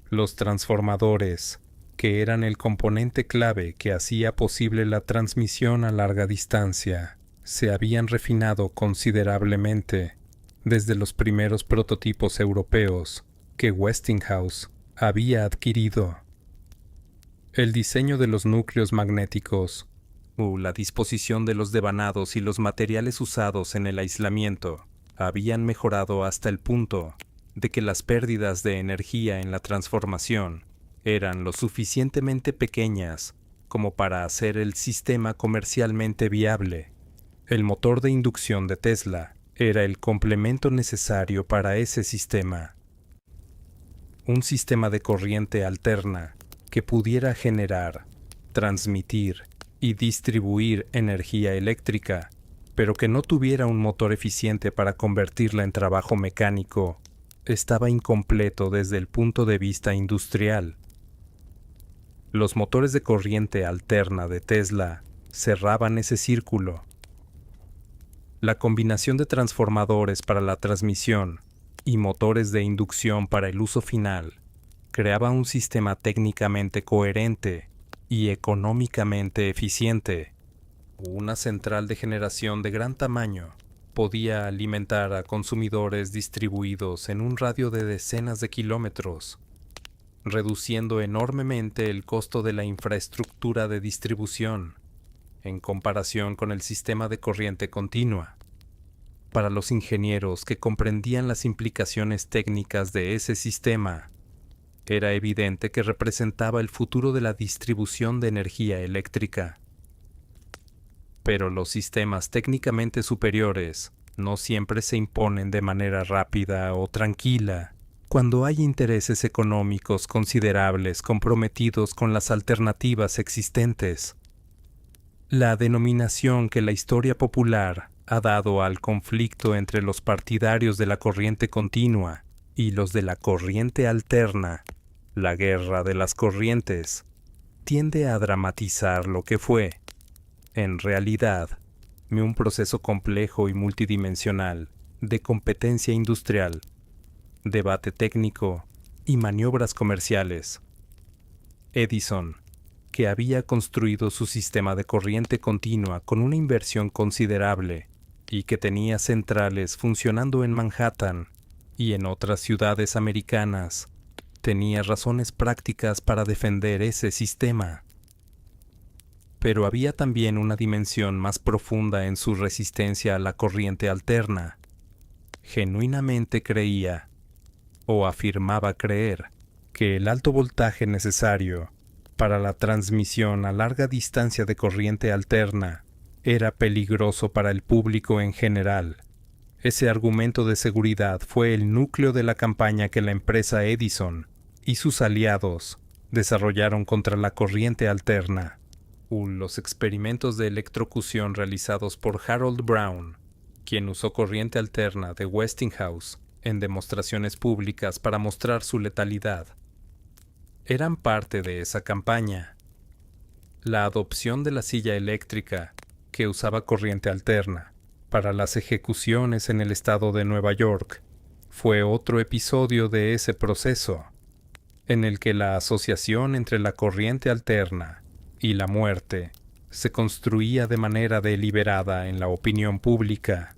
Los transformadores, que eran el componente clave que hacía posible la transmisión a larga distancia, se habían refinado considerablemente desde los primeros prototipos europeos que Westinghouse había adquirido. El diseño de los núcleos magnéticos, la disposición de los devanados y los materiales usados en el aislamiento habían mejorado hasta el punto de que las pérdidas de energía en la transformación eran lo suficientemente pequeñas como para hacer el sistema comercialmente viable. El motor de inducción de Tesla era el complemento necesario para ese sistema. Un sistema de corriente alterna que pudiera generar, transmitir y distribuir energía eléctrica, pero que no tuviera un motor eficiente para convertirla en trabajo mecánico, estaba incompleto desde el punto de vista industrial. Los motores de corriente alterna de Tesla cerraban ese círculo. La combinación de transformadores para la transmisión y motores de inducción para el uso final creaba un sistema técnicamente coherente y económicamente eficiente. Una central de generación de gran tamaño podía alimentar a consumidores distribuidos en un radio de decenas de kilómetros, reduciendo enormemente el costo de la infraestructura de distribución en comparación con el sistema de corriente continua. Para los ingenieros que comprendían las implicaciones técnicas de ese sistema, era evidente que representaba el futuro de la distribución de energía eléctrica. Pero los sistemas técnicamente superiores no siempre se imponen de manera rápida o tranquila cuando hay intereses económicos considerables comprometidos con las alternativas existentes. La denominación que la historia popular ha dado al conflicto entre los partidarios de la corriente continua y los de la corriente alterna, la guerra de las corrientes, tiende a dramatizar lo que fue, en realidad, un proceso complejo y multidimensional de competencia industrial, debate técnico y maniobras comerciales. Edison, que había construido su sistema de corriente continua con una inversión considerable y que tenía centrales funcionando en Manhattan y en otras ciudades americanas, tenía razones prácticas para defender ese sistema. Pero había también una dimensión más profunda en su resistencia a la corriente alterna. Genuinamente creía, o afirmaba creer, que el alto voltaje necesario para la transmisión a larga distancia de corriente alterna era peligroso para el público en general, Ese argumento de seguridad fue el núcleo de la campaña que la empresa Edison y sus aliados desarrollaron contra la corriente alterna. Los experimentos de electrocución realizados por Harold Brown, quien usó corriente alterna de Westinghouse en demostraciones públicas para mostrar su letalidad, eran parte de esa campaña. La adopción de la silla eléctrica, que usaba corriente alterna, para las ejecuciones en el estado de Nueva York, fue otro episodio de ese proceso, en el que la asociación entre la corriente alterna y la muerte se construía de manera deliberada en la opinión pública.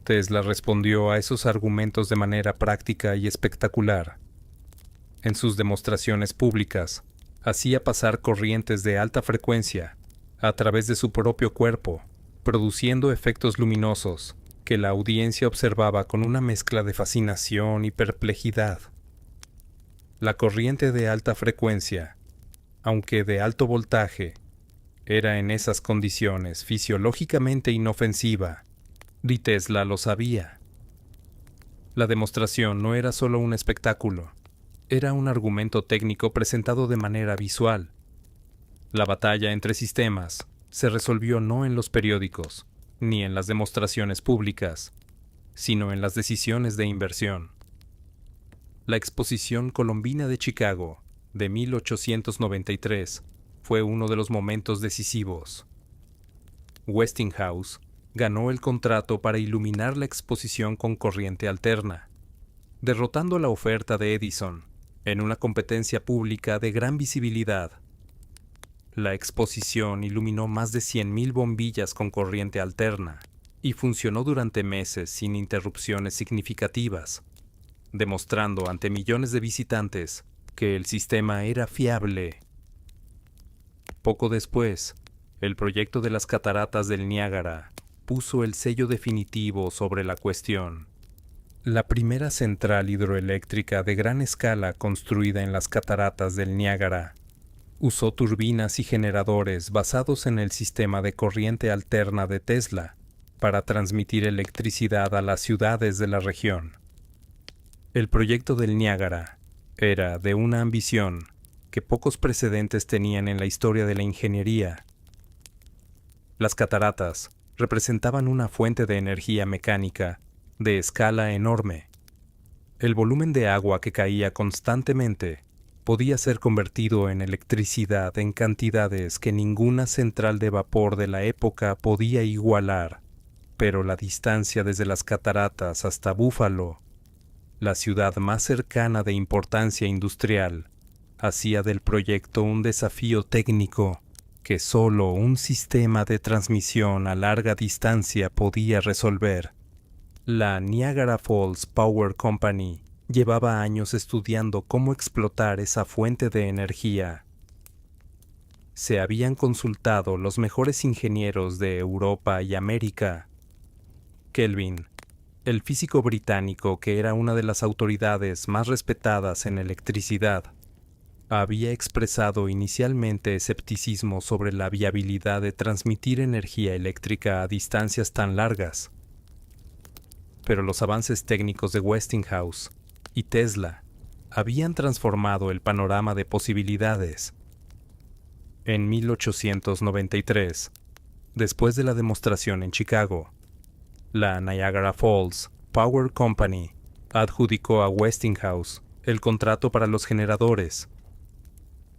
Tesla respondió a esos argumentos de manera práctica y espectacular. En sus demostraciones públicas, hacía pasar corrientes de alta frecuencia a través de su propio cuerpo, produciendo efectos luminosos que la audiencia observaba con una mezcla de fascinación y perplejidad. La corriente de alta frecuencia, aunque de alto voltaje, era en esas condiciones fisiológicamente inofensiva, y Tesla lo sabía. La demostración no era solo un espectáculo, era un argumento técnico presentado de manera visual. La batalla entre sistemas se resolvió no en los periódicos, ni en las demostraciones públicas, sino en las decisiones de inversión. La Exposición Colombina de Chicago, de 1893, fue uno de los momentos decisivos. Westinghouse ganó el contrato para iluminar la exposición con corriente alterna, derrotando la oferta de Edison en una competencia pública de gran visibilidad. La exposición iluminó más de 100,000 bombillas con corriente alterna y funcionó durante meses sin interrupciones significativas, demostrando ante millones de visitantes que el sistema era fiable. Poco después, el proyecto de las cataratas del Niágara puso el sello definitivo sobre la cuestión. La primera central hidroeléctrica de gran escala construida en las cataratas del Niágara usó turbinas y generadores basados en el sistema de corriente alterna de Tesla para transmitir electricidad a las ciudades de la región. El proyecto del Niágara era de una ambición que pocos precedentes tenían en la historia de la ingeniería. Las cataratas representaban una fuente de energía mecánica de escala enorme. El volumen de agua que caía constantemente podía ser convertido en electricidad en cantidades que ninguna central de vapor de la época podía igualar, pero la distancia desde las cataratas hasta Buffalo, la ciudad más cercana de importancia industrial, hacía del proyecto un desafío técnico que solo un sistema de transmisión a larga distancia podía resolver. La Niagara Falls Power Company llevaba años estudiando cómo explotar esa fuente de energía. Se habían consultado los mejores ingenieros de Europa y América. Kelvin, el físico británico que era una de las autoridades más respetadas en electricidad, había expresado inicialmente escepticismo sobre la viabilidad de transmitir energía eléctrica a distancias tan largas. Pero los avances técnicos de Westinghouse y Tesla habían transformado el panorama de posibilidades. En 1893, después de la demostración en Chicago, la Niagara Falls Power Company adjudicó a Westinghouse el contrato para los generadores.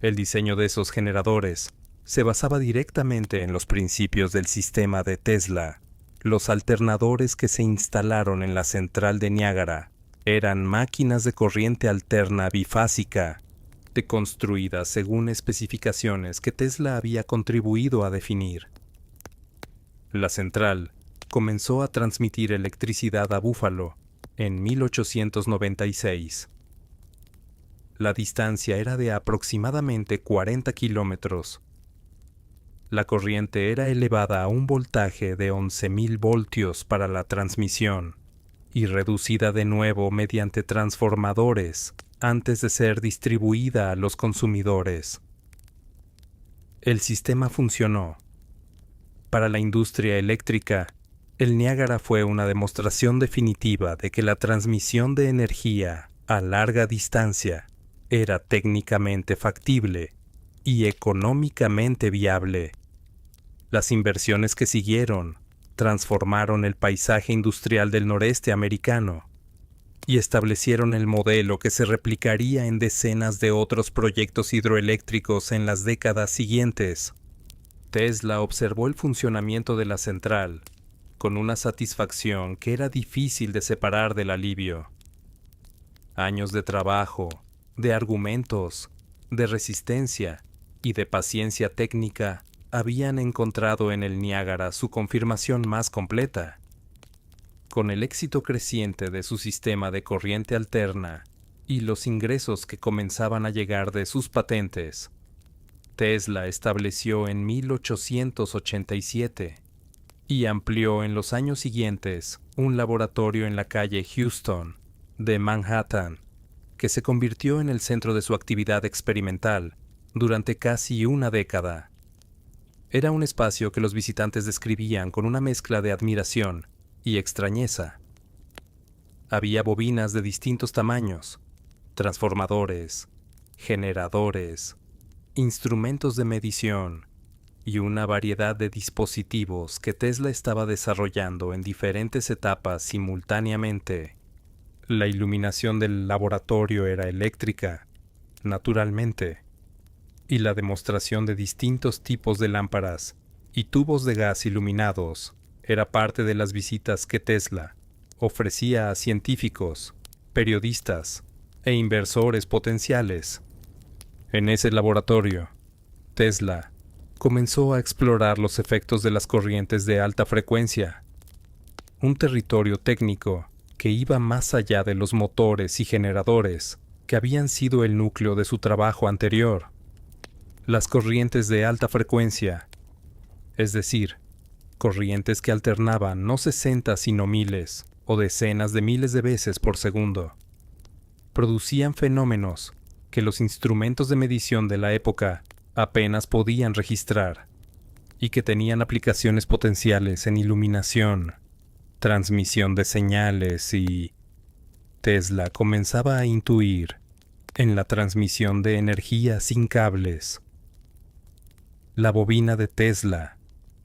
El diseño de esos generadores se basaba directamente en los principios del sistema de Tesla. Los alternadores que se instalaron en la central de Niágara eran máquinas de corriente alterna bifásica, construidas según especificaciones que Tesla había contribuido a definir. La central comenzó a transmitir electricidad a Buffalo en 1896. La distancia era de aproximadamente 40 kilómetros. La corriente era elevada a un voltaje de 11,000 voltios para la transmisión y reducida de nuevo mediante transformadores antes de ser distribuida a los consumidores. El sistema funcionó. Para la industria eléctrica, El Niágara fue una demostración definitiva de que la transmisión de energía a larga distancia era técnicamente factible y económicamente viable. Las inversiones que siguieron transformaron el paisaje industrial del noreste americano y establecieron el modelo que se replicaría en decenas de otros proyectos hidroeléctricos en las décadas siguientes. Tesla observó el funcionamiento de la central con una satisfacción que era difícil de separar del alivio. Años de trabajo, de argumentos, de resistencia y de paciencia técnica habían encontrado en el Niágara su confirmación más completa. Con el éxito creciente de su sistema de corriente alterna y los ingresos que comenzaban a llegar de sus patentes, Tesla estableció en 1887 y amplió en los años siguientes un laboratorio en la calle Houston de Manhattan, que se convirtió en el centro de su actividad experimental durante casi una década. Era un espacio que los visitantes describían con una mezcla de admiración y extrañeza. Había bobinas de distintos tamaños, transformadores, generadores, instrumentos de medición y una variedad de dispositivos que Tesla estaba desarrollando en diferentes etapas simultáneamente. La iluminación del laboratorio era eléctrica, naturalmente, y la demostración de distintos tipos de lámparas y tubos de gas iluminados era parte de las visitas que Tesla ofrecía a científicos, periodistas e inversores potenciales. En ese laboratorio, Tesla comenzó a explorar los efectos de las corrientes de alta frecuencia, un territorio técnico que iba más allá de los motores y generadores que habían sido el núcleo de su trabajo anterior. Las corrientes de alta frecuencia, es decir, corrientes que alternaban no 60 sino miles o decenas de miles de veces por segundo, producían fenómenos que los instrumentos de medición de la época apenas podían registrar y que tenían aplicaciones potenciales en iluminación, transmisión de señales y Tesla comenzaba a intuir en la transmisión de energía sin cables. La bobina de Tesla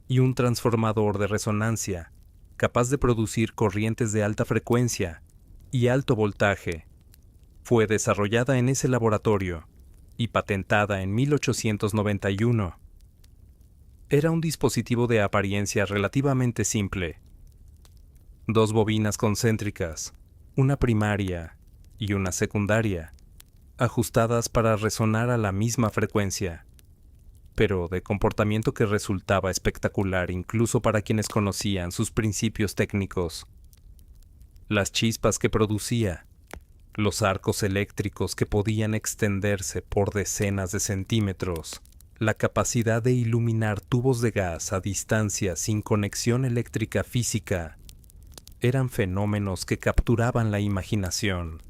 y un transformador de resonancia capaz de producir corrientes de alta frecuencia y alto voltaje fue desarrollada en ese laboratorio y patentada en 1891. Era un dispositivo de apariencia relativamente simple. 2 bobinas concéntricas, una primaria y una secundaria, ajustadas para resonar a la misma frecuencia, pero de comportamiento que resultaba espectacular incluso para quienes conocían sus principios técnicos. Las chispas que producía, los arcos eléctricos que podían extenderse por decenas de centímetros, la capacidad de iluminar tubos de gas a distancia sin conexión eléctrica física, eran fenómenos que capturaban la imaginación.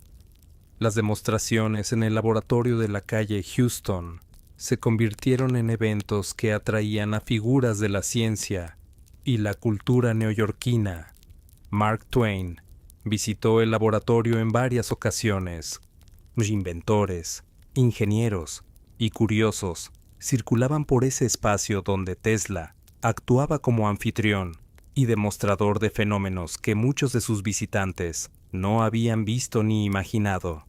Las demostraciones en el laboratorio de la calle Houston se convirtieron en eventos que atraían a figuras de la ciencia y la cultura neoyorquina. Mark Twain visitó el laboratorio en varias ocasiones. Inventores, ingenieros y curiosos circulaban por ese espacio donde Tesla actuaba como anfitrión y demostrador de fenómenos que muchos de sus visitantes no habían visto ni imaginado.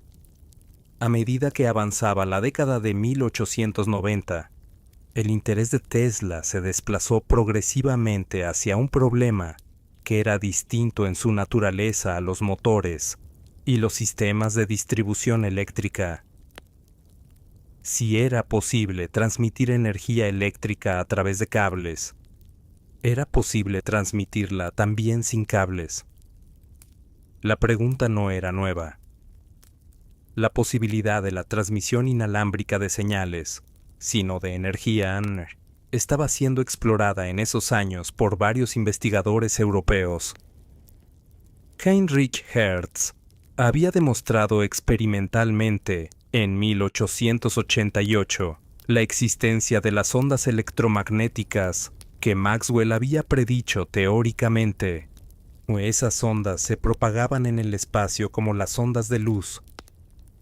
A medida que avanzaba la década de 1890, el interés de Tesla se desplazó progresivamente hacia un problema que era distinto en su naturaleza a los motores y los sistemas de distribución eléctrica. Si era posible transmitir energía eléctrica a través de cables, ¿era posible transmitirla también sin cables? La pregunta no era nueva. La posibilidad de la transmisión inalámbrica de señales, sino de energía, estaba siendo explorada en esos años por varios investigadores europeos. Heinrich Hertz había demostrado experimentalmente, en 1888, la existencia de las ondas electromagnéticas que Maxwell había predicho teóricamente. Esas ondas se propagaban en el espacio como las ondas de luz,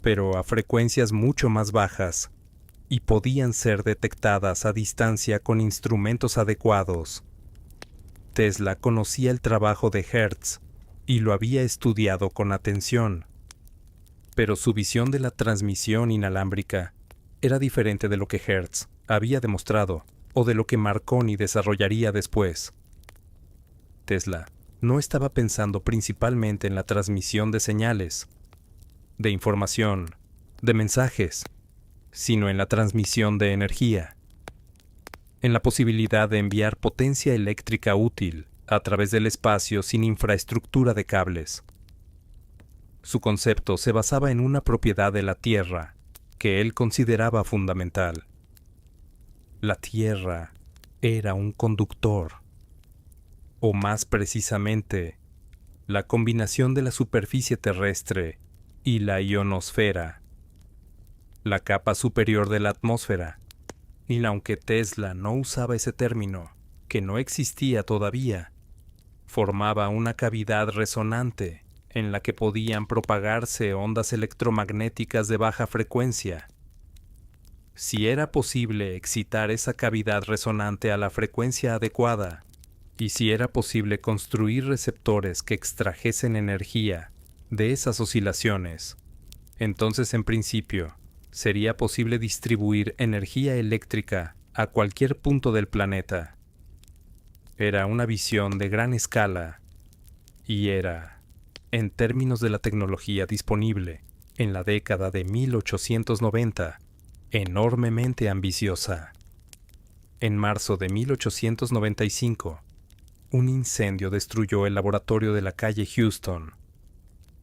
pero a frecuencias mucho más bajas, y podían ser detectadas a distancia con instrumentos adecuados. Tesla conocía el trabajo de Hertz y lo había estudiado con atención, pero su visión de la transmisión inalámbrica era diferente de lo que Hertz había demostrado o de lo que Marconi desarrollaría después. Tesla no estaba pensando principalmente en la transmisión de señales, de información, de mensajes, sino en la transmisión de energía, en la posibilidad de enviar potencia eléctrica útil a través del espacio sin infraestructura de cables. Su concepto se basaba en una propiedad de la Tierra que él consideraba fundamental. La Tierra era un conductor, o más precisamente, la combinación de la superficie terrestre y la ionosfera, la capa superior de la atmósfera. Y aunque Tesla no usaba ese término, que no existía todavía, formaba una cavidad resonante en la que podían propagarse ondas electromagnéticas de baja frecuencia. Si era posible excitar esa cavidad resonante a la frecuencia adecuada, y si era posible construir receptores que extrajesen energía de esas oscilaciones, entonces en principio sería posible distribuir energía eléctrica a cualquier punto del planeta. Era una visión de gran escala y era, en términos de la tecnología disponible en la década de 1890, enormemente ambiciosa. En marzo de 1895, un incendio destruyó el laboratorio de la calle Houston.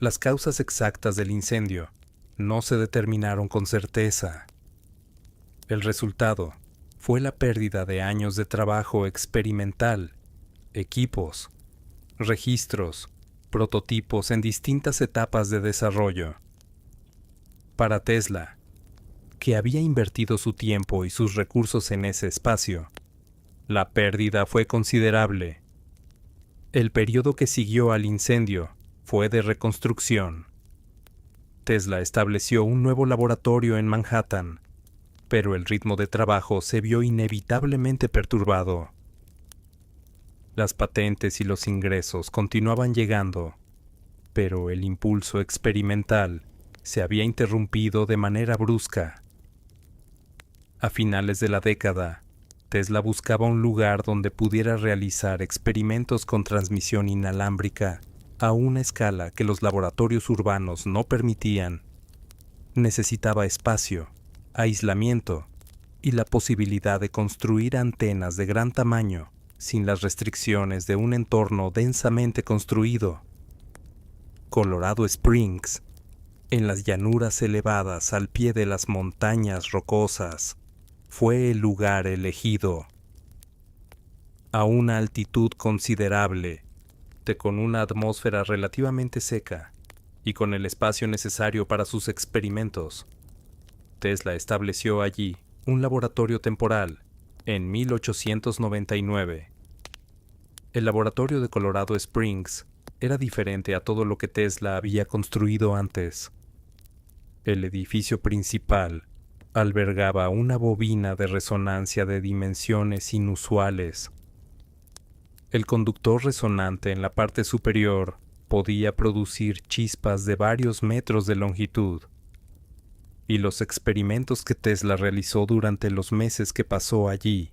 Las causas exactas del incendio no se determinaron con certeza. El resultado fue la pérdida de años de trabajo experimental, equipos, registros, prototipos en distintas etapas de desarrollo. Para Tesla, que había invertido su tiempo y sus recursos en ese espacio, la pérdida fue considerable. El periodo que siguió al incendio fue de reconstrucción. Tesla estableció un nuevo laboratorio en Manhattan, pero el ritmo de trabajo se vio inevitablemente perturbado. Las patentes y los ingresos continuaban llegando, pero el impulso experimental se había interrumpido de manera brusca. A finales de la década, Tesla buscaba un lugar donde pudiera realizar experimentos con transmisión inalámbrica a una escala que los laboratorios urbanos no permitían. Necesitaba espacio, aislamiento y la posibilidad de construir antenas de gran tamaño sin las restricciones de un entorno densamente construido. Colorado Springs, en las llanuras elevadas al pie de las montañas rocosas, fue el lugar elegido. A una altitud considerable, con una atmósfera relativamente seca y con el espacio necesario para sus experimentos, Tesla estableció allí un laboratorio temporal en 1899. El laboratorio de Colorado Springs era diferente a todo lo que Tesla había construido antes. El edificio principal albergaba una bobina de resonancia de dimensiones inusuales. El conductor resonante en la parte superior podía producir chispas de varios metros de longitud, y los experimentos que Tesla realizó durante los meses que pasó allí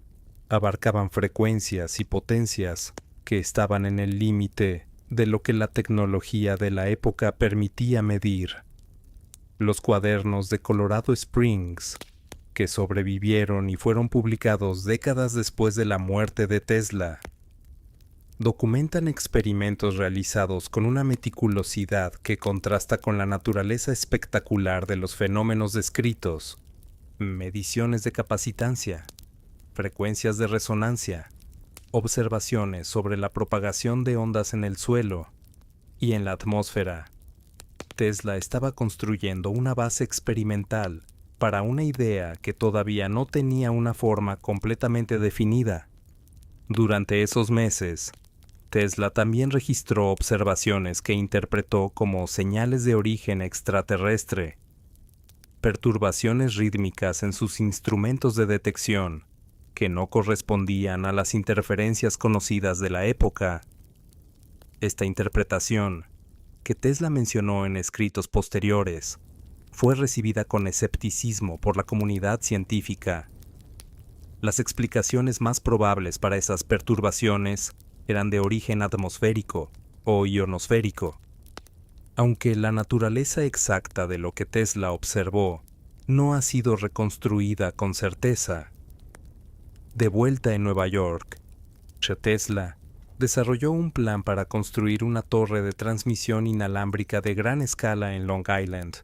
abarcaban frecuencias y potencias que estaban en el límite de lo que la tecnología de la época permitía medir. Los cuadernos de Colorado Springs, que sobrevivieron y fueron publicados décadas después de la muerte de Tesla, documentan experimentos realizados con una meticulosidad que contrasta con la naturaleza espectacular de los fenómenos descritos: mediciones de capacitancia, frecuencias de resonancia, observaciones sobre la propagación de ondas en el suelo y en la atmósfera. Tesla estaba construyendo una base experimental para una idea que todavía no tenía una forma completamente definida. Durante esos meses, Tesla también registró observaciones que interpretó como señales de origen extraterrestre, perturbaciones rítmicas en sus instrumentos de detección que no correspondían a las interferencias conocidas de la época. Esta interpretación, que Tesla mencionó en escritos posteriores, fue recibida con escepticismo por la comunidad científica. Las explicaciones más probables para esas perturbaciones eran de origen atmosférico o ionosférico. Aunque la naturaleza exacta de lo que Tesla observó no ha sido reconstruida con certeza. De vuelta en Nueva York, Tesla desarrolló un plan para construir una torre de transmisión inalámbrica de gran escala en Long Island.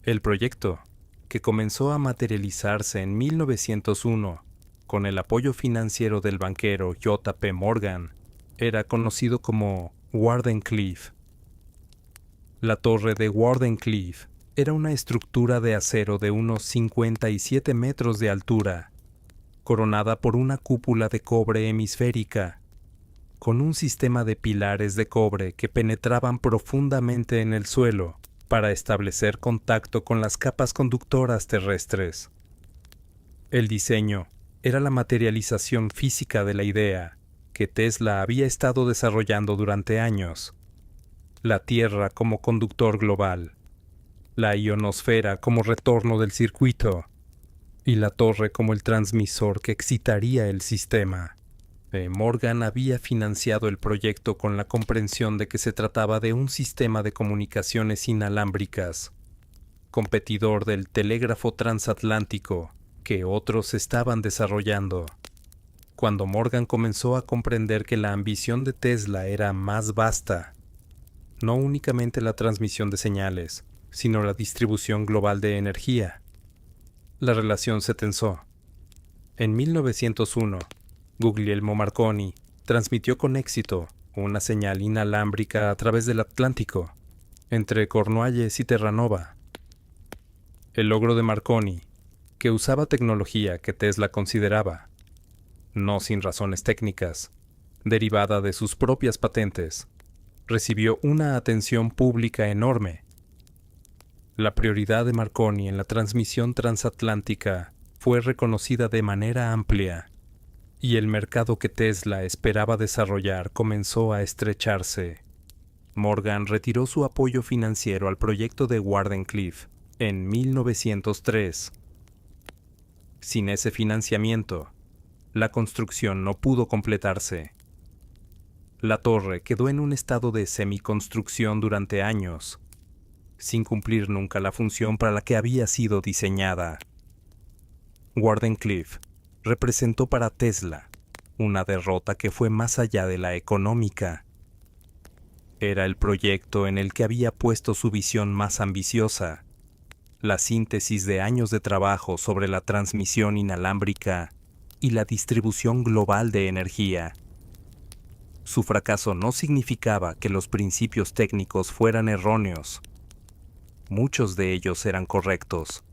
El proyecto, que comenzó a materializarse en 1901 con el apoyo financiero del banquero J.P. Morgan, era conocido como Wardenclyffe. La torre de Wardenclyffe era una estructura de acero de unos 57 metros de altura, coronada por una cúpula de cobre hemisférica, con un sistema de pilares de cobre que penetraban profundamente en el suelo para establecer contacto con las capas conductoras terrestres. El diseño era la materialización física de la idea que Tesla había estado desarrollando durante años. La Tierra como conductor global, la ionosfera como retorno del circuito y la torre como el transmisor que excitaría el sistema. Morgan había financiado el proyecto con la comprensión de que se trataba de un sistema de comunicaciones inalámbricas, competidor del telégrafo transatlántico que otros estaban desarrollando. Cuando Morgan comenzó a comprender que la ambición de Tesla era más vasta, no únicamente la transmisión de señales, sino la distribución global de energía, la relación se tensó. En 1901, Guglielmo Marconi transmitió con éxito una señal inalámbrica a través del Atlántico, entre Cornualles y Terranova. El logro de Marconi, que usaba tecnología que Tesla consideraba, no sin razones técnicas, derivada de sus propias patentes, recibió una atención pública enorme. La prioridad de Marconi en la transmisión transatlántica fue reconocida de manera amplia, y el mercado que Tesla esperaba desarrollar comenzó a estrecharse. Morgan retiró su apoyo financiero al proyecto de Wardenclyffe en 1903. Sin ese financiamiento, la construcción no pudo completarse. La torre quedó en un estado de semiconstrucción durante años, sin cumplir nunca la función para la que había sido diseñada. Wardenclyffe representó para Tesla una derrota que fue más allá de la económica. Era el proyecto en el que había puesto su visión más ambiciosa, la síntesis de años de trabajo sobre la transmisión inalámbrica y la distribución global de energía. Su fracaso no significaba que los principios técnicos fueran erróneos. Muchos de ellos eran correctos,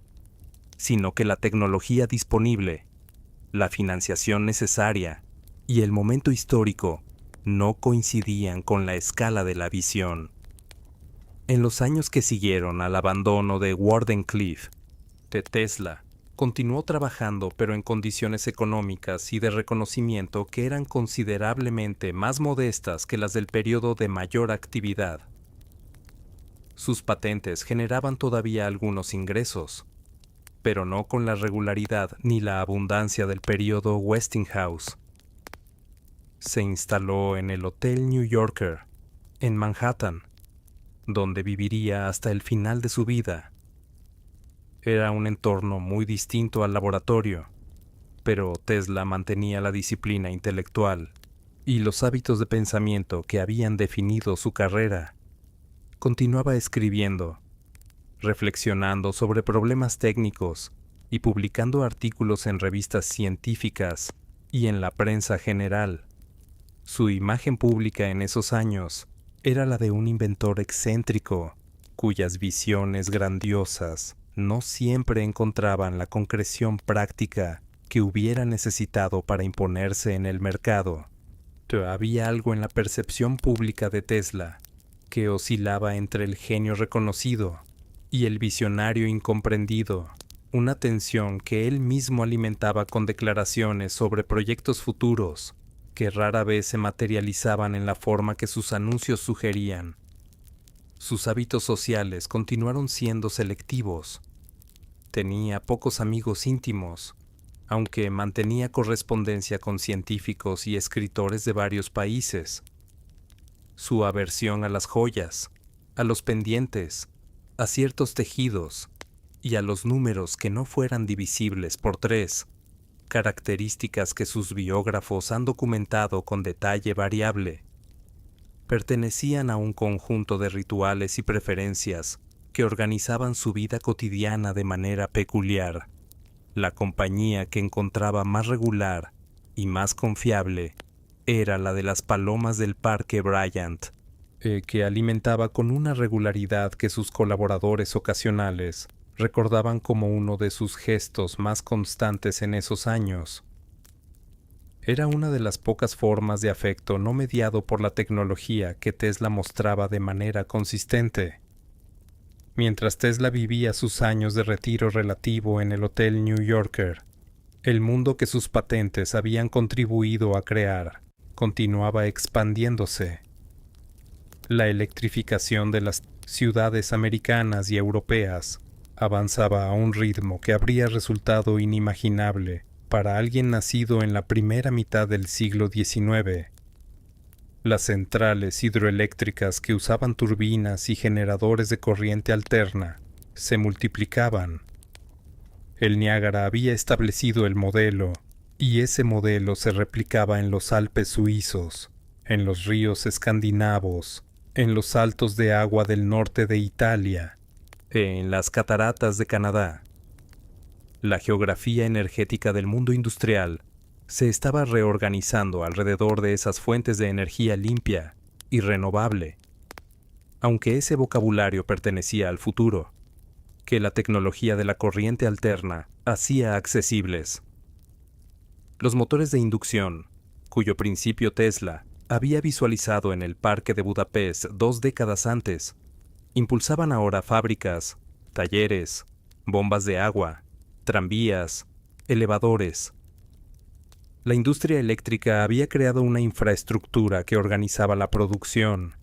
sino que la tecnología disponible, la financiación necesaria y el momento histórico no coincidían con la escala de la visión. En los años que siguieron al abandono de Wardenclyffe, Tesla continuó trabajando, pero en condiciones económicas y de reconocimiento que eran considerablemente más modestas que las del periodo de mayor actividad. Sus patentes generaban todavía algunos ingresos, pero no con la regularidad ni la abundancia del periodo Westinghouse. Se instaló en el Hotel New Yorker, en Manhattan, donde viviría hasta el final de su vida. Era un entorno muy distinto al laboratorio, pero Tesla mantenía la disciplina intelectual y los hábitos de pensamiento que habían definido su carrera. Continuaba escribiendo, reflexionando sobre problemas técnicos y publicando artículos en revistas científicas y en la prensa general. Su imagen pública en esos años era la de un inventor excéntrico, cuyas visiones grandiosas no siempre encontraban la concreción práctica que hubiera necesitado para imponerse en el mercado. Había algo en la percepción pública de Tesla que oscilaba entre el genio reconocido y el visionario incomprendido, una tensión que él mismo alimentaba con declaraciones sobre proyectos futuros que rara vez se materializaban en la forma que sus anuncios sugerían. Sus hábitos sociales continuaron siendo selectivos. Tenía pocos amigos íntimos, aunque mantenía correspondencia con científicos y escritores de varios países. Su aversión a las joyas, a los pendientes, a ciertos tejidos y a los números que no fueran divisibles por 3, características que sus biógrafos han documentado con detalle variable, pertenecían a un conjunto de rituales y preferencias que organizaban su vida cotidiana de manera peculiar. La compañía que encontraba más regular y más confiable era la de las palomas del Parque Bryant, que alimentaba con una regularidad que sus colaboradores ocasionales recordaban como uno de sus gestos más constantes en esos años. Era una de las pocas formas de afecto no mediado por la tecnología que Tesla mostraba de manera consistente. Mientras Tesla vivía sus años de retiro relativo en el Hotel New Yorker, el mundo que sus patentes habían contribuido a crear continuaba expandiéndose. La electrificación de las ciudades americanas y europeas avanzaba a un ritmo que habría resultado inimaginable para alguien nacido en la primera mitad del siglo XIX. Las centrales hidroeléctricas que usaban turbinas y generadores de corriente alterna se multiplicaban. El Niágara había establecido el modelo, y ese modelo se replicaba en los Alpes suizos, en los ríos escandinavos, en los saltos de agua del norte de Italia, en las cataratas de Canadá. La geografía energética del mundo industrial se estaba reorganizando alrededor de esas fuentes de energía limpia y renovable, aunque ese vocabulario pertenecía al futuro, que la tecnología de la corriente alterna hacía accesibles. Los motores de inducción, cuyo principio Tesla había visualizado en el Parque de Budapest 2 décadas antes, impulsaban ahora fábricas, talleres, bombas de agua, tranvías, elevadores. La industria eléctrica había creado una infraestructura que organizaba la producción,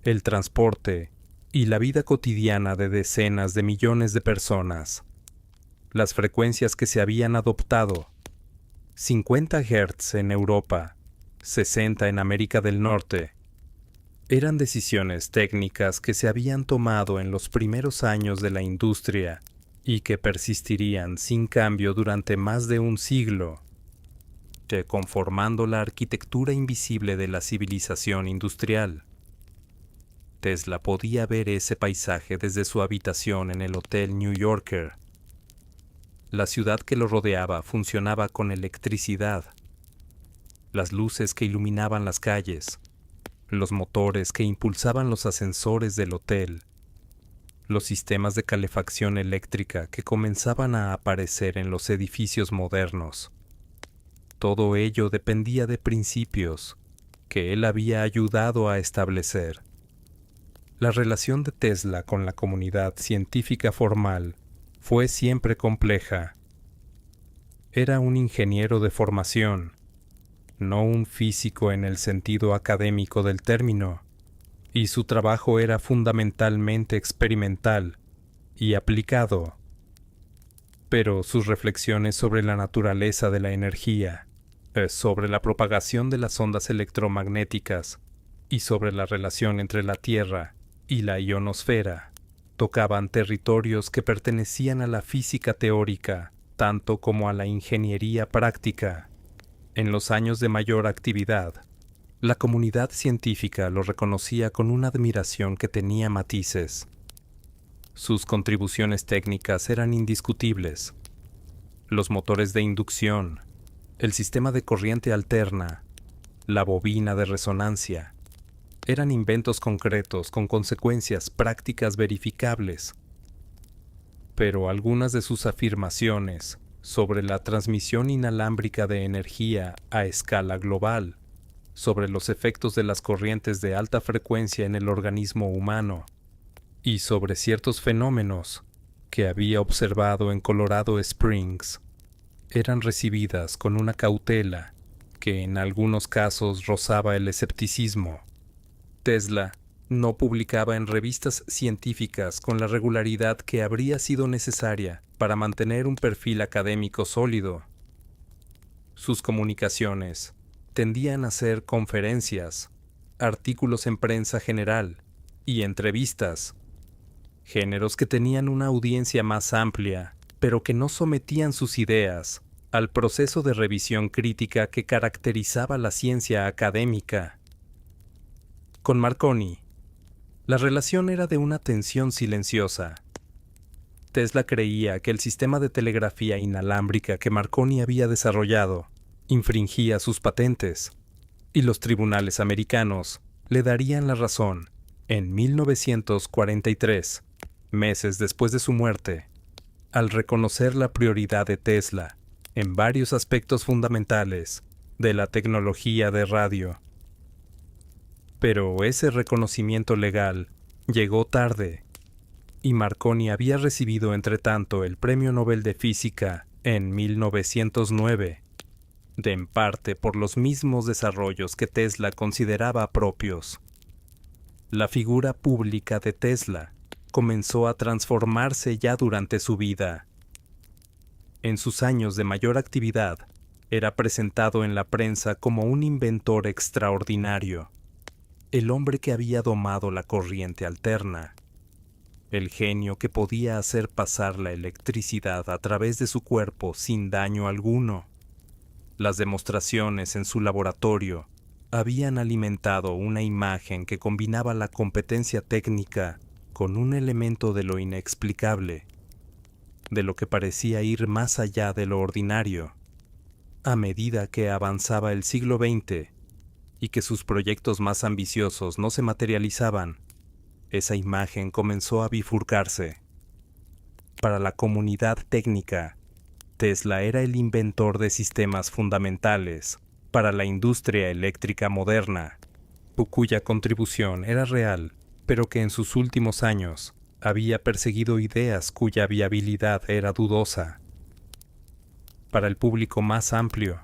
el transporte y la vida cotidiana de decenas de millones de personas. Las frecuencias que se habían adoptado, 50 Hz en Europa, 60 en América del Norte, eran decisiones técnicas que se habían tomado en los primeros años de la industria y que persistirían sin cambio durante más de un siglo, conformando la arquitectura invisible de la civilización industrial. Tesla podía ver ese paisaje desde su habitación en el Hotel New Yorker. La ciudad que lo rodeaba funcionaba con electricidad. Las luces que iluminaban las calles, los motores que impulsaban los ascensores del hotel, los sistemas de calefacción eléctrica que comenzaban a aparecer en los edificios modernos. Todo ello dependía de principios que él había ayudado a establecer. La relación de Tesla con la comunidad científica formal fue siempre compleja. Era un ingeniero de formación, no un físico en el sentido académico del término, y su trabajo era fundamentalmente experimental y aplicado. Pero sus reflexiones sobre la naturaleza de la energía, sobre la propagación de las ondas electromagnéticas y sobre la relación entre la Tierra y la ionosfera, tocaban territorios que pertenecían a la física teórica tanto como a la ingeniería práctica. En los años de mayor actividad, la comunidad científica lo reconocía con una admiración que tenía matices. Sus contribuciones técnicas eran indiscutibles. Los motores de inducción, el sistema de corriente alterna, la bobina de resonancia, eran inventos concretos con consecuencias prácticas verificables. Pero algunas de sus afirmaciones sobre la transmisión inalámbrica de energía a escala global, sobre los efectos de las corrientes de alta frecuencia en el organismo humano y sobre ciertos fenómenos que había observado en Colorado Springs, eran recibidas con una cautela que en algunos casos rozaba el escepticismo. Tesla no publicaba en revistas científicas con la regularidad que habría sido necesaria para mantener un perfil académico sólido. Sus comunicaciones tendían a ser conferencias, artículos en prensa general y entrevistas, géneros que tenían una audiencia más amplia, pero que no sometían sus ideas al proceso de revisión crítica que caracterizaba la ciencia académica. Con Marconi, la relación era de una tensión silenciosa. Tesla creía que el sistema de telegrafía inalámbrica que Marconi había desarrollado infringía sus patentes, y los tribunales americanos le darían la razón en 1943, meses después de su muerte, al reconocer la prioridad de Tesla en varios aspectos fundamentales de la tecnología de radio. Pero ese reconocimiento legal llegó tarde, y Marconi había recibido entretanto el Premio Nobel de Física en 1909, de en parte por los mismos desarrollos que Tesla consideraba propios. La figura pública de Tesla comenzó a transformarse ya durante su vida. En sus años de mayor actividad, era presentado en la prensa como un inventor extraordinario, el hombre que había domado la corriente alterna, el genio que podía hacer pasar la electricidad a través de su cuerpo sin daño alguno. Las demostraciones en su laboratorio habían alimentado una imagen que combinaba la competencia técnica con un elemento de lo inexplicable, de lo que parecía ir más allá de lo ordinario. A medida que avanzaba el siglo XX y que sus proyectos más ambiciosos no se materializaban, esa imagen comenzó a bifurcarse. Para la comunidad técnica, Tesla era el inventor de sistemas fundamentales para la industria eléctrica moderna, cuya contribución era real, pero que en sus últimos años había perseguido ideas cuya viabilidad era dudosa. Para el público más amplio,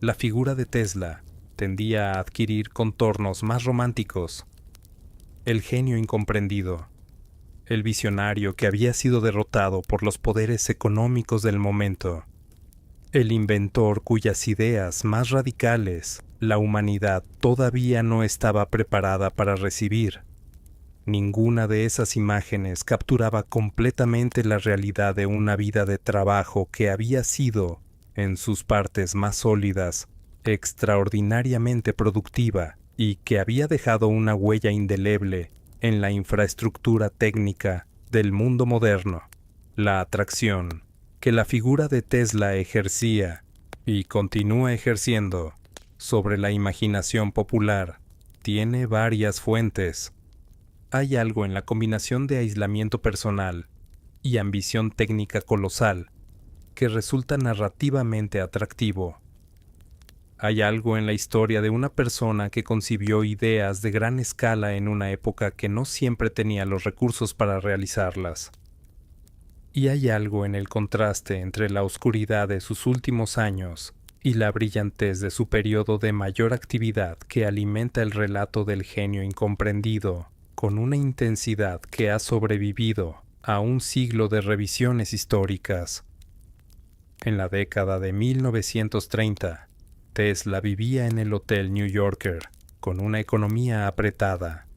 la figura de Tesla tendía a adquirir contornos más románticos. El genio incomprendido, el visionario que había sido derrotado por los poderes económicos del momento, el inventor cuyas ideas más radicales la humanidad todavía no estaba preparada para recibir. Ninguna de esas imágenes capturaba completamente la realidad de una vida de trabajo que había sido, en sus partes más sólidas, extraordinariamente productiva y que había dejado una huella indeleble en la infraestructura técnica del mundo moderno. La atracción que la figura de Tesla ejercía y continúa ejerciendo sobre la imaginación popular tiene varias fuentes. Hay algo en la combinación de aislamiento personal y ambición técnica colosal que resulta narrativamente atractivo. Hay algo en la historia de una persona que concibió ideas de gran escala en una época que no siempre tenía los recursos para realizarlas. Y hay algo en el contraste entre la oscuridad de sus últimos años y la brillantez de su periodo de mayor actividad que alimenta el relato del genio incomprendido con una intensidad que ha sobrevivido a un siglo de revisiones históricas. En la década de 1930, Tesla vivía en el Hotel New Yorker con una economía apretada.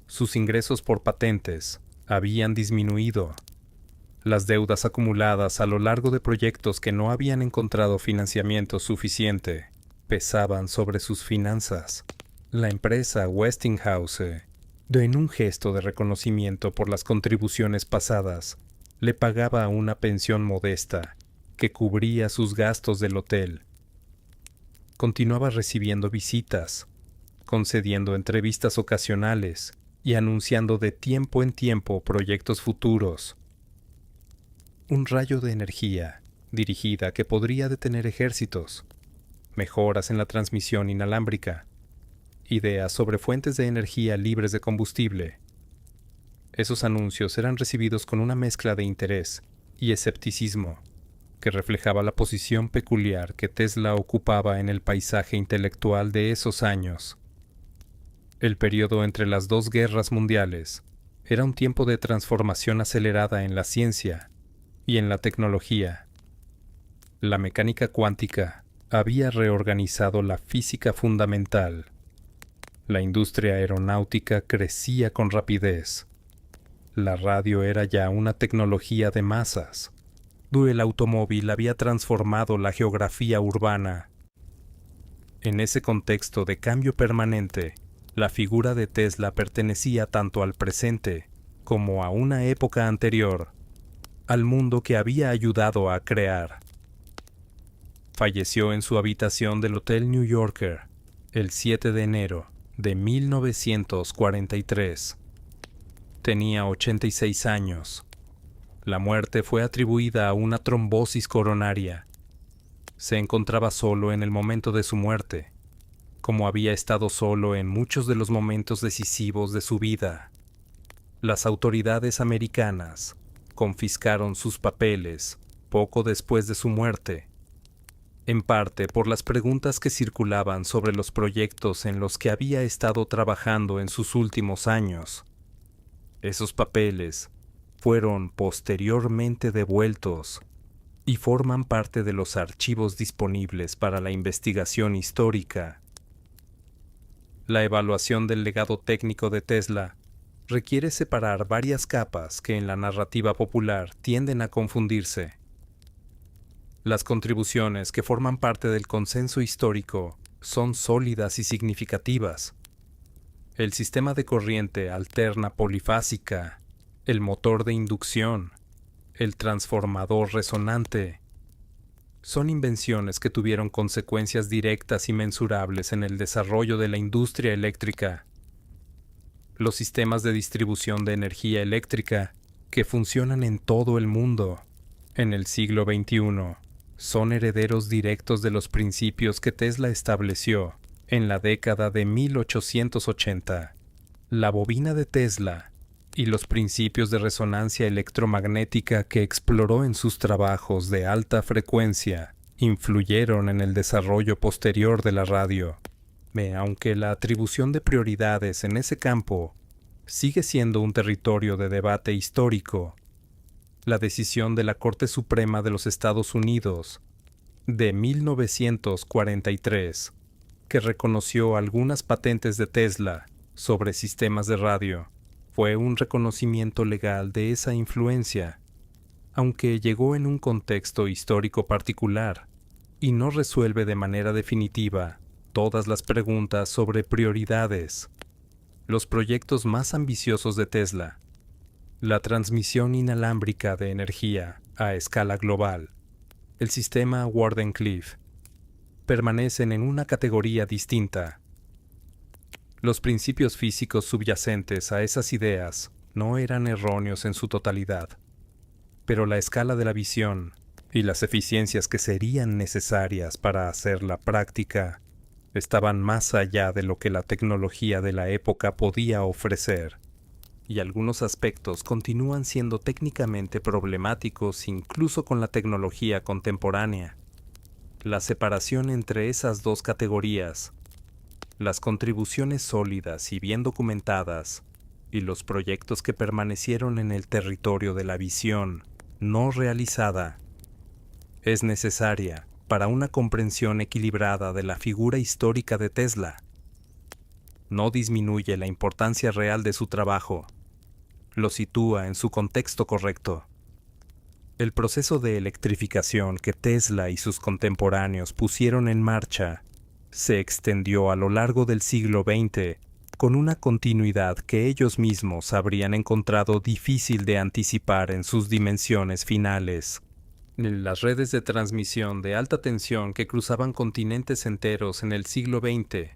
Sus ingresos por patentes habían disminuido. Las deudas acumuladas a lo largo de proyectos que no habían encontrado financiamiento suficiente pesaban sobre sus finanzas. La empresa Westinghouse, en un gesto de reconocimiento por las contribuciones pasadas, le pagaba una pensión modesta que cubría sus gastos del hotel. Continuaba recibiendo visitas, concediendo entrevistas ocasionales y anunciando de tiempo en tiempo proyectos futuros. Un rayo de energía dirigida que podría detener ejércitos, mejoras en la transmisión inalámbrica, ideas sobre fuentes de energía libres de combustible. Esos anuncios eran recibidos con una mezcla de interés y escepticismo que reflejaba la posición peculiar que Tesla ocupaba en el paisaje intelectual de esos años. El periodo entre las dos guerras mundiales era un tiempo de transformación acelerada en la ciencia y en la tecnología. La mecánica cuántica había reorganizado la física fundamental. La industria aeronáutica crecía con rapidez. La radio era ya una tecnología de masas. El automóvil había transformado la geografía urbana. En ese contexto de cambio permanente, la figura de Tesla pertenecía tanto al presente como a una época anterior, al mundo que había ayudado a crear. Falleció en su habitación del Hotel New Yorker el 7 de enero de 1943. Tenía 86 años. La muerte fue atribuida a una trombosis coronaria. Se encontraba solo en el momento de su muerte, como había estado solo en muchos de los momentos decisivos de su vida. Las autoridades americanas confiscaron sus papeles poco después de su muerte, en parte por las preguntas que circulaban sobre los proyectos en los que había estado trabajando en sus últimos años. Esos papeles fueron posteriormente devueltos y forman parte de los archivos disponibles para la investigación histórica. La evaluación del legado técnico de Tesla requiere separar varias capas que en la narrativa popular tienden a confundirse. Las contribuciones que forman parte del consenso histórico son sólidas y significativas. El sistema de corriente alterna polifásica, el motor de inducción, el transformador resonante, son invenciones que tuvieron consecuencias directas y mensurables en el desarrollo de la industria eléctrica. Los sistemas de distribución de energía eléctrica que funcionan en todo el mundo en el siglo XXI son herederos directos de los principios que Tesla estableció en la década de 1880. La bobina de Tesla y los principios de resonancia electromagnética que exploró en sus trabajos de alta frecuencia influyeron en el desarrollo posterior de la radio. Aunque la atribución de prioridades en ese campo sigue siendo un territorio de debate histórico, la decisión de la Corte Suprema de los Estados Unidos de 1943, que reconoció algunas patentes de Tesla sobre sistemas de radio, fue un reconocimiento legal de esa influencia, aunque llegó en un contexto histórico particular y no resuelve de manera definitiva todas las preguntas sobre prioridades. Los proyectos más ambiciosos de Tesla, la transmisión inalámbrica de energía a escala global, el sistema Wardenclyffe, permanecen en una categoría distinta. Los principios físicos subyacentes a esas ideas no eran erróneos en su totalidad, pero la escala de la visión y las eficiencias que serían necesarias para hacerla práctica estaban más allá de lo que la tecnología de la época podía ofrecer, y algunos aspectos continúan siendo técnicamente problemáticos incluso con la tecnología contemporánea. La separación entre esas dos categorías, las contribuciones sólidas y bien documentadas, y los proyectos que permanecieron en el territorio de la visión no realizada, es necesaria para una comprensión equilibrada de la figura histórica de Tesla. No disminuye la importancia real de su trabajo, lo sitúa en su contexto correcto. El proceso de electrificación que Tesla y sus contemporáneos pusieron en marcha se extendió a lo largo del siglo XX con una continuidad que ellos mismos habrían encontrado difícil de anticipar en sus dimensiones finales. Las redes de transmisión de alta tensión que cruzaban continentes enteros en el siglo XX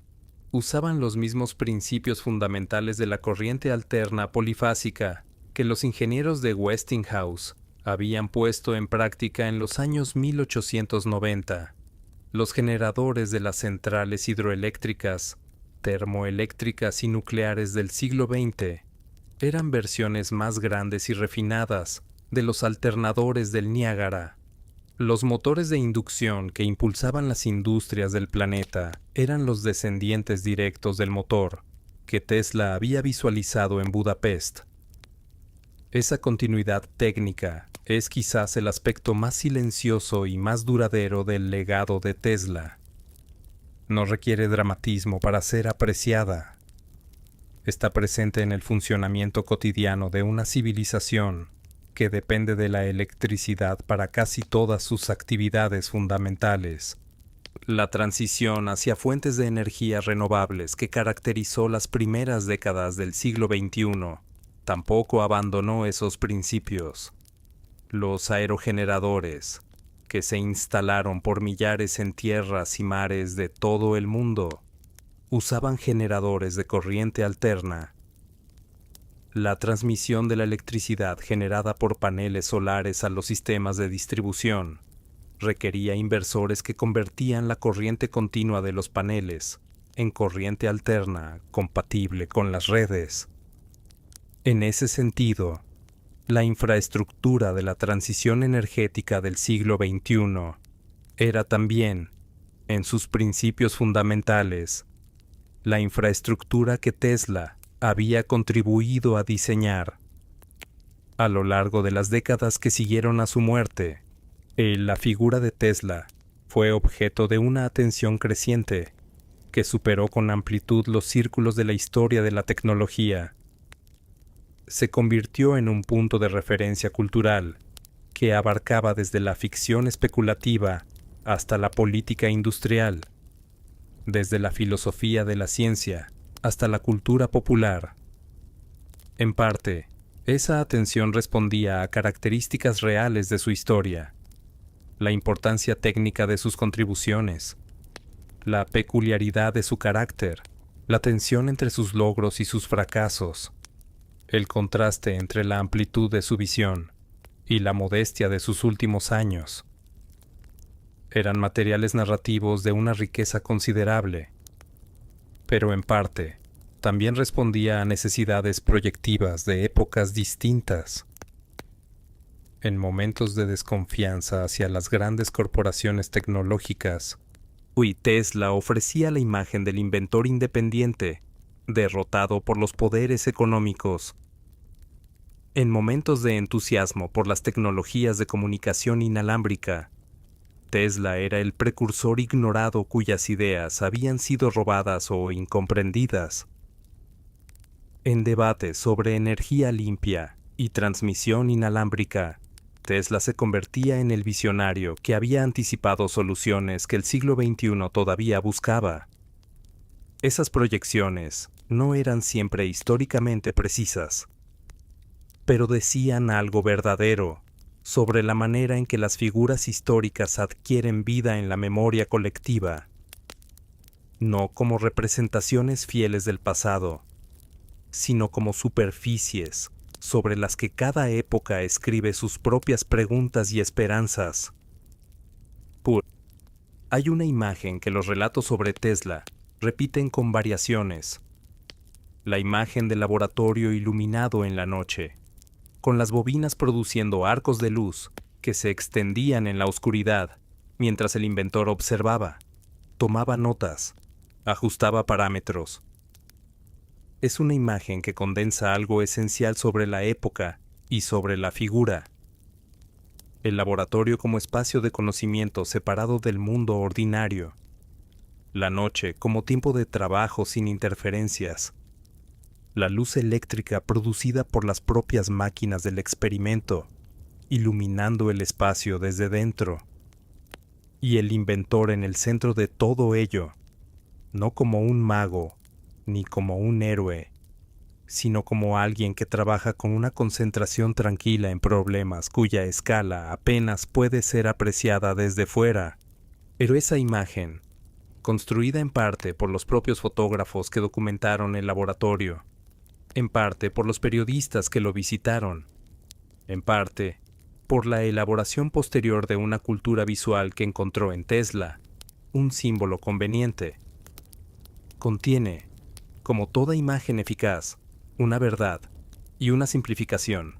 usaban los mismos principios fundamentales de la corriente alterna polifásica que los ingenieros de Westinghouse habían puesto en práctica en los años 1890 los generadores de las centrales hidroeléctricas, termoeléctricas y nucleares del siglo XX eran versiones más grandes y refinadas de los alternadores del Niágara. Los motores de inducción que impulsaban las industrias del planeta eran los descendientes directos del motor que Tesla había visualizado en Budapest. Esa continuidad técnica es quizás el aspecto más silencioso y más duradero del legado de Tesla. No requiere dramatismo para ser apreciada. Está presente en el funcionamiento cotidiano de una civilización que depende de la electricidad para casi todas sus actividades fundamentales. La transición hacia fuentes de energía renovables que caracterizó las primeras décadas del siglo XXI tampoco abandonó esos principios. Los aerogeneradores, que se instalaron por millares en tierras y mares de todo el mundo, usaban generadores de corriente alterna. La transmisión de la electricidad generada por paneles solares a los sistemas de distribución requería inversores que convertían la corriente continua de los paneles en corriente alterna compatible con las redes. En ese sentido, la infraestructura de la transición energética del siglo XXI era también, en sus principios fundamentales, la infraestructura que Tesla había contribuido a diseñar. A lo largo de las décadas que siguieron a su muerte, la figura de Tesla fue objeto de una atención creciente que superó con amplitud los círculos de la historia de la tecnología. Se convirtió en un punto de referencia cultural que abarcaba desde la ficción especulativa hasta la política industrial, desde la filosofía de la ciencia hasta la cultura popular. En parte, esa atención respondía a características reales de su historia, la importancia técnica de sus contribuciones, la peculiaridad de su carácter, la tensión entre sus logros y sus fracasos, el contraste entre la amplitud de su visión y la modestia de sus últimos años. Eran materiales narrativos de una riqueza considerable, pero en parte también respondía a necesidades proyectivas de épocas distintas. En momentos de desconfianza hacia las grandes corporaciones tecnológicas, Tesla ofrecía la imagen del inventor independiente, derrotado por los poderes económicos. En momentos de entusiasmo por las tecnologías de comunicación inalámbrica, Tesla era el precursor ignorado cuyas ideas habían sido robadas o incomprendidas. En debates sobre energía limpia y transmisión inalámbrica, Tesla se convertía en el visionario que había anticipado soluciones que el siglo XXI todavía buscaba. Esas proyecciones no eran siempre históricamente precisas, pero decían algo verdadero sobre la manera en que las figuras históricas adquieren vida en la memoria colectiva, no como representaciones fieles del pasado, sino como superficies sobre las que cada época escribe sus propias preguntas y esperanzas. Hay una imagen que los relatos sobre Tesla repiten con variaciones. La imagen del laboratorio iluminado en la noche, con las bobinas produciendo arcos de luz que se extendían en la oscuridad mientras el inventor observaba, tomaba notas, ajustaba parámetros. Es una imagen que condensa algo esencial sobre la época y sobre la figura. El laboratorio como espacio de conocimiento separado del mundo ordinario. La noche como tiempo de trabajo sin interferencias. La luz eléctrica producida por las propias máquinas del experimento, iluminando el espacio desde dentro. Y el inventor en el centro de todo ello, no como un mago, ni como un héroe, sino como alguien que trabaja con una concentración tranquila en problemas cuya escala apenas puede ser apreciada desde fuera. Pero esa imagen, construida en parte por los propios fotógrafos que documentaron el laboratorio, en parte por los periodistas que lo visitaron, en parte por la elaboración posterior de una cultura visual que encontró en Tesla un símbolo conveniente. Contiene, como toda imagen eficaz, una verdad y una simplificación.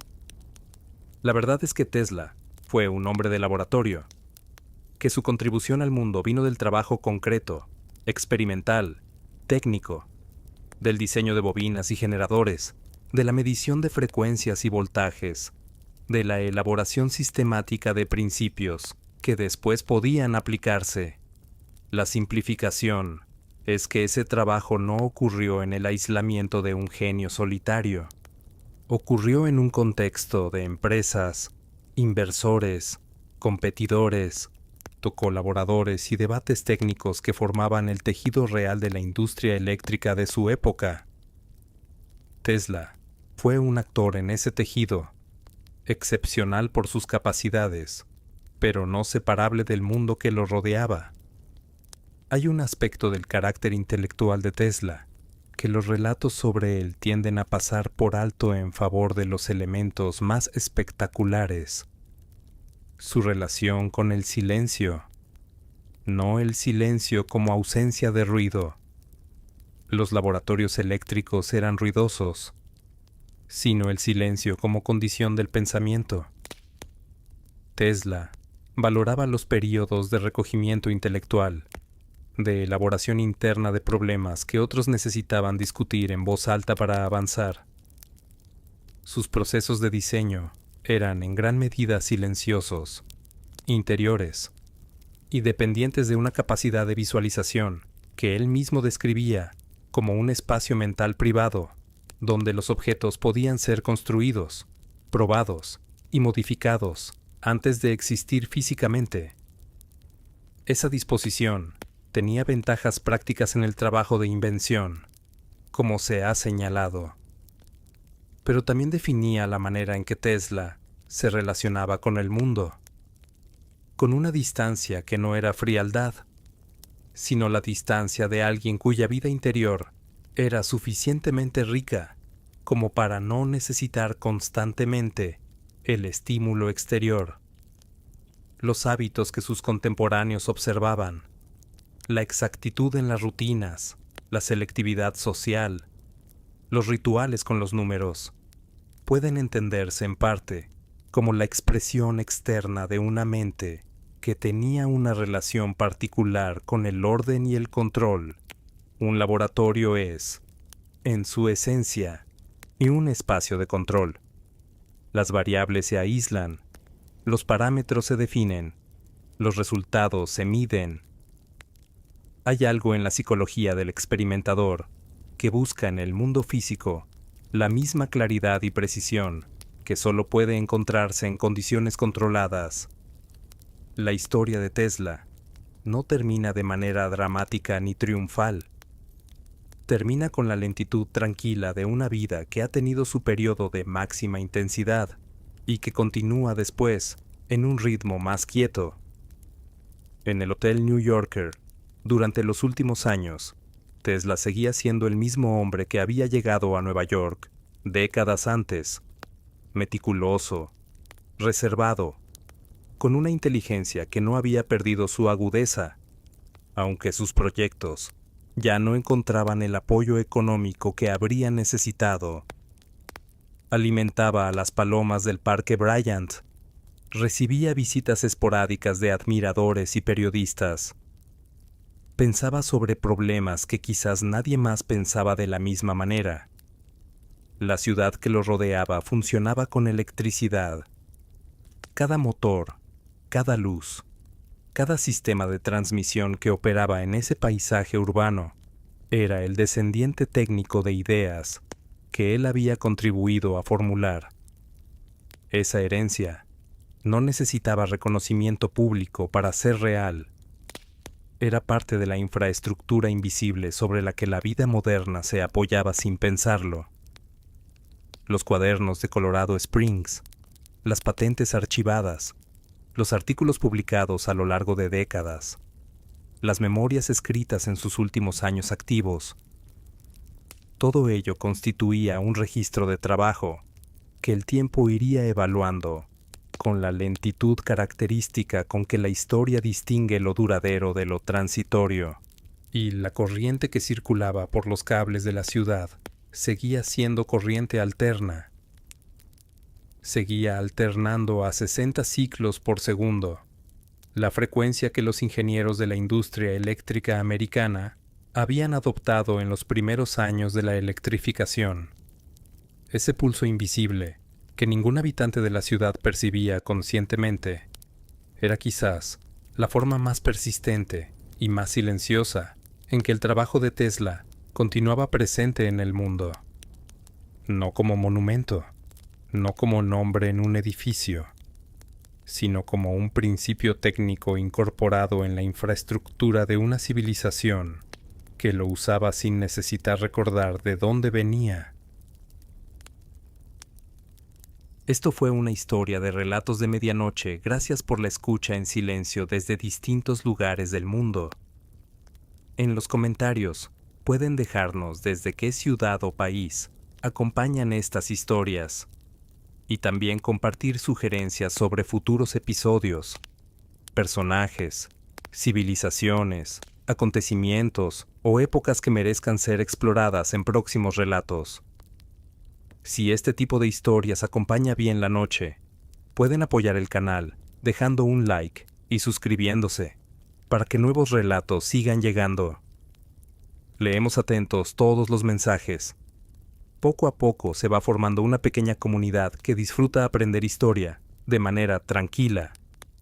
La verdad es que Tesla fue un hombre de laboratorio, que su contribución al mundo vino del trabajo concreto, experimental, técnico, del diseño de bobinas y generadores, de la medición de frecuencias y voltajes, de la elaboración sistemática de principios que después podían aplicarse. La simplificación es que ese trabajo no ocurrió en el aislamiento de un genio solitario. Ocurrió en un contexto de empresas, inversores, competidores, colaboradores y debates técnicos que formaban el tejido real de la industria eléctrica de su época. Tesla fue un actor en ese tejido, excepcional por sus capacidades, pero no separable del mundo que lo rodeaba. Hay un aspecto del carácter intelectual de Tesla que los relatos sobre él tienden a pasar por alto en favor de los elementos más espectaculares. Su relación con el silencio, no el silencio como ausencia de ruido. Los laboratorios eléctricos eran ruidosos, sino el silencio como condición del pensamiento. Tesla valoraba los períodos de recogimiento intelectual, de elaboración interna de problemas que otros necesitaban discutir en voz alta para avanzar. Sus procesos de diseño eran en gran medida silenciosos, interiores, y dependientes de una capacidad de visualización que él mismo describía como un espacio mental privado, donde los objetos podían ser construidos, probados y modificados antes de existir físicamente. Esa disposición tenía ventajas prácticas en el trabajo de invención, como se ha señalado, pero también definía la manera en que Tesla se relacionaba con el mundo, con una distancia que no era frialdad, sino la distancia de alguien cuya vida interior era suficientemente rica como para no necesitar constantemente el estímulo exterior. Los hábitos que sus contemporáneos observaban, la exactitud en las rutinas, la selectividad social, los rituales con los números, pueden entenderse en parte como la expresión externa de una mente que tenía una relación particular con el orden y el control. Un laboratorio es, en su esencia, y un espacio de control. Las variables se aíslan, los parámetros se definen, los resultados se miden. Hay algo en la psicología del experimentador que busca en el mundo físico la misma claridad y precisión que solo puede encontrarse en condiciones controladas. La historia de Tesla no termina de manera dramática ni triunfal. Termina con la lentitud tranquila de una vida que ha tenido su periodo de máxima intensidad y que continúa después en un ritmo más quieto. En el Hotel New Yorker, durante los últimos años, Tesla seguía siendo el mismo hombre que había llegado a Nueva York décadas antes, meticuloso, reservado, con una inteligencia que no había perdido su agudeza, aunque sus proyectos ya no encontraban el apoyo económico que habría necesitado. Alimentaba a las palomas del Parque Bryant, recibía visitas esporádicas de admiradores y periodistas. Pensaba sobre problemas que quizás nadie más pensaba de la misma manera. La ciudad que lo rodeaba funcionaba con electricidad. Cada motor, cada luz, cada sistema de transmisión que operaba en ese paisaje urbano era el descendiente técnico de ideas que él había contribuido a formular. Esa herencia no necesitaba reconocimiento público para ser real. Era parte de la infraestructura invisible sobre la que la vida moderna se apoyaba sin pensarlo. Los cuadernos de Colorado Springs, las patentes archivadas, los artículos publicados a lo largo de décadas, las memorias escritas en sus últimos años activos. Todo ello constituía un registro de trabajo que el tiempo iría evaluando con la lentitud característica con que la historia distingue lo duradero de lo transitorio, y la corriente que circulaba por los cables de la ciudad seguía siendo corriente alterna. Seguía alternando a 60 ciclos por segundo, la frecuencia que los ingenieros de la industria eléctrica americana habían adoptado en los primeros años de la electrificación. Ese pulso invisible, que ningún habitante de la ciudad percibía conscientemente, era quizás la forma más persistente y más silenciosa en que el trabajo de Tesla continuaba presente en el mundo. No como monumento, no como nombre en un edificio, sino como un principio técnico incorporado en la infraestructura de una civilización que lo usaba sin necesitar recordar de dónde venía. Esto fue una historia de Relatos de Medianoche. Gracias por la escucha en silencio desde distintos lugares del mundo. En los comentarios pueden dejarnos desde qué ciudad o país acompañan estas historias y también compartir sugerencias sobre futuros episodios, personajes, civilizaciones, acontecimientos o épocas que merezcan ser exploradas en próximos relatos. Si este tipo de historias acompaña bien la noche, pueden apoyar el canal dejando un like y suscribiéndose para que nuevos relatos sigan llegando. Leemos atentos todos los mensajes. Poco a poco se va formando una pequeña comunidad que disfruta aprender historia de manera tranquila,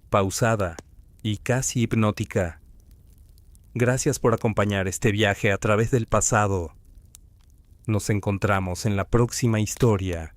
pausada y casi hipnótica. Gracias por acompañar este viaje a través del pasado. Nos encontramos en la próxima historia.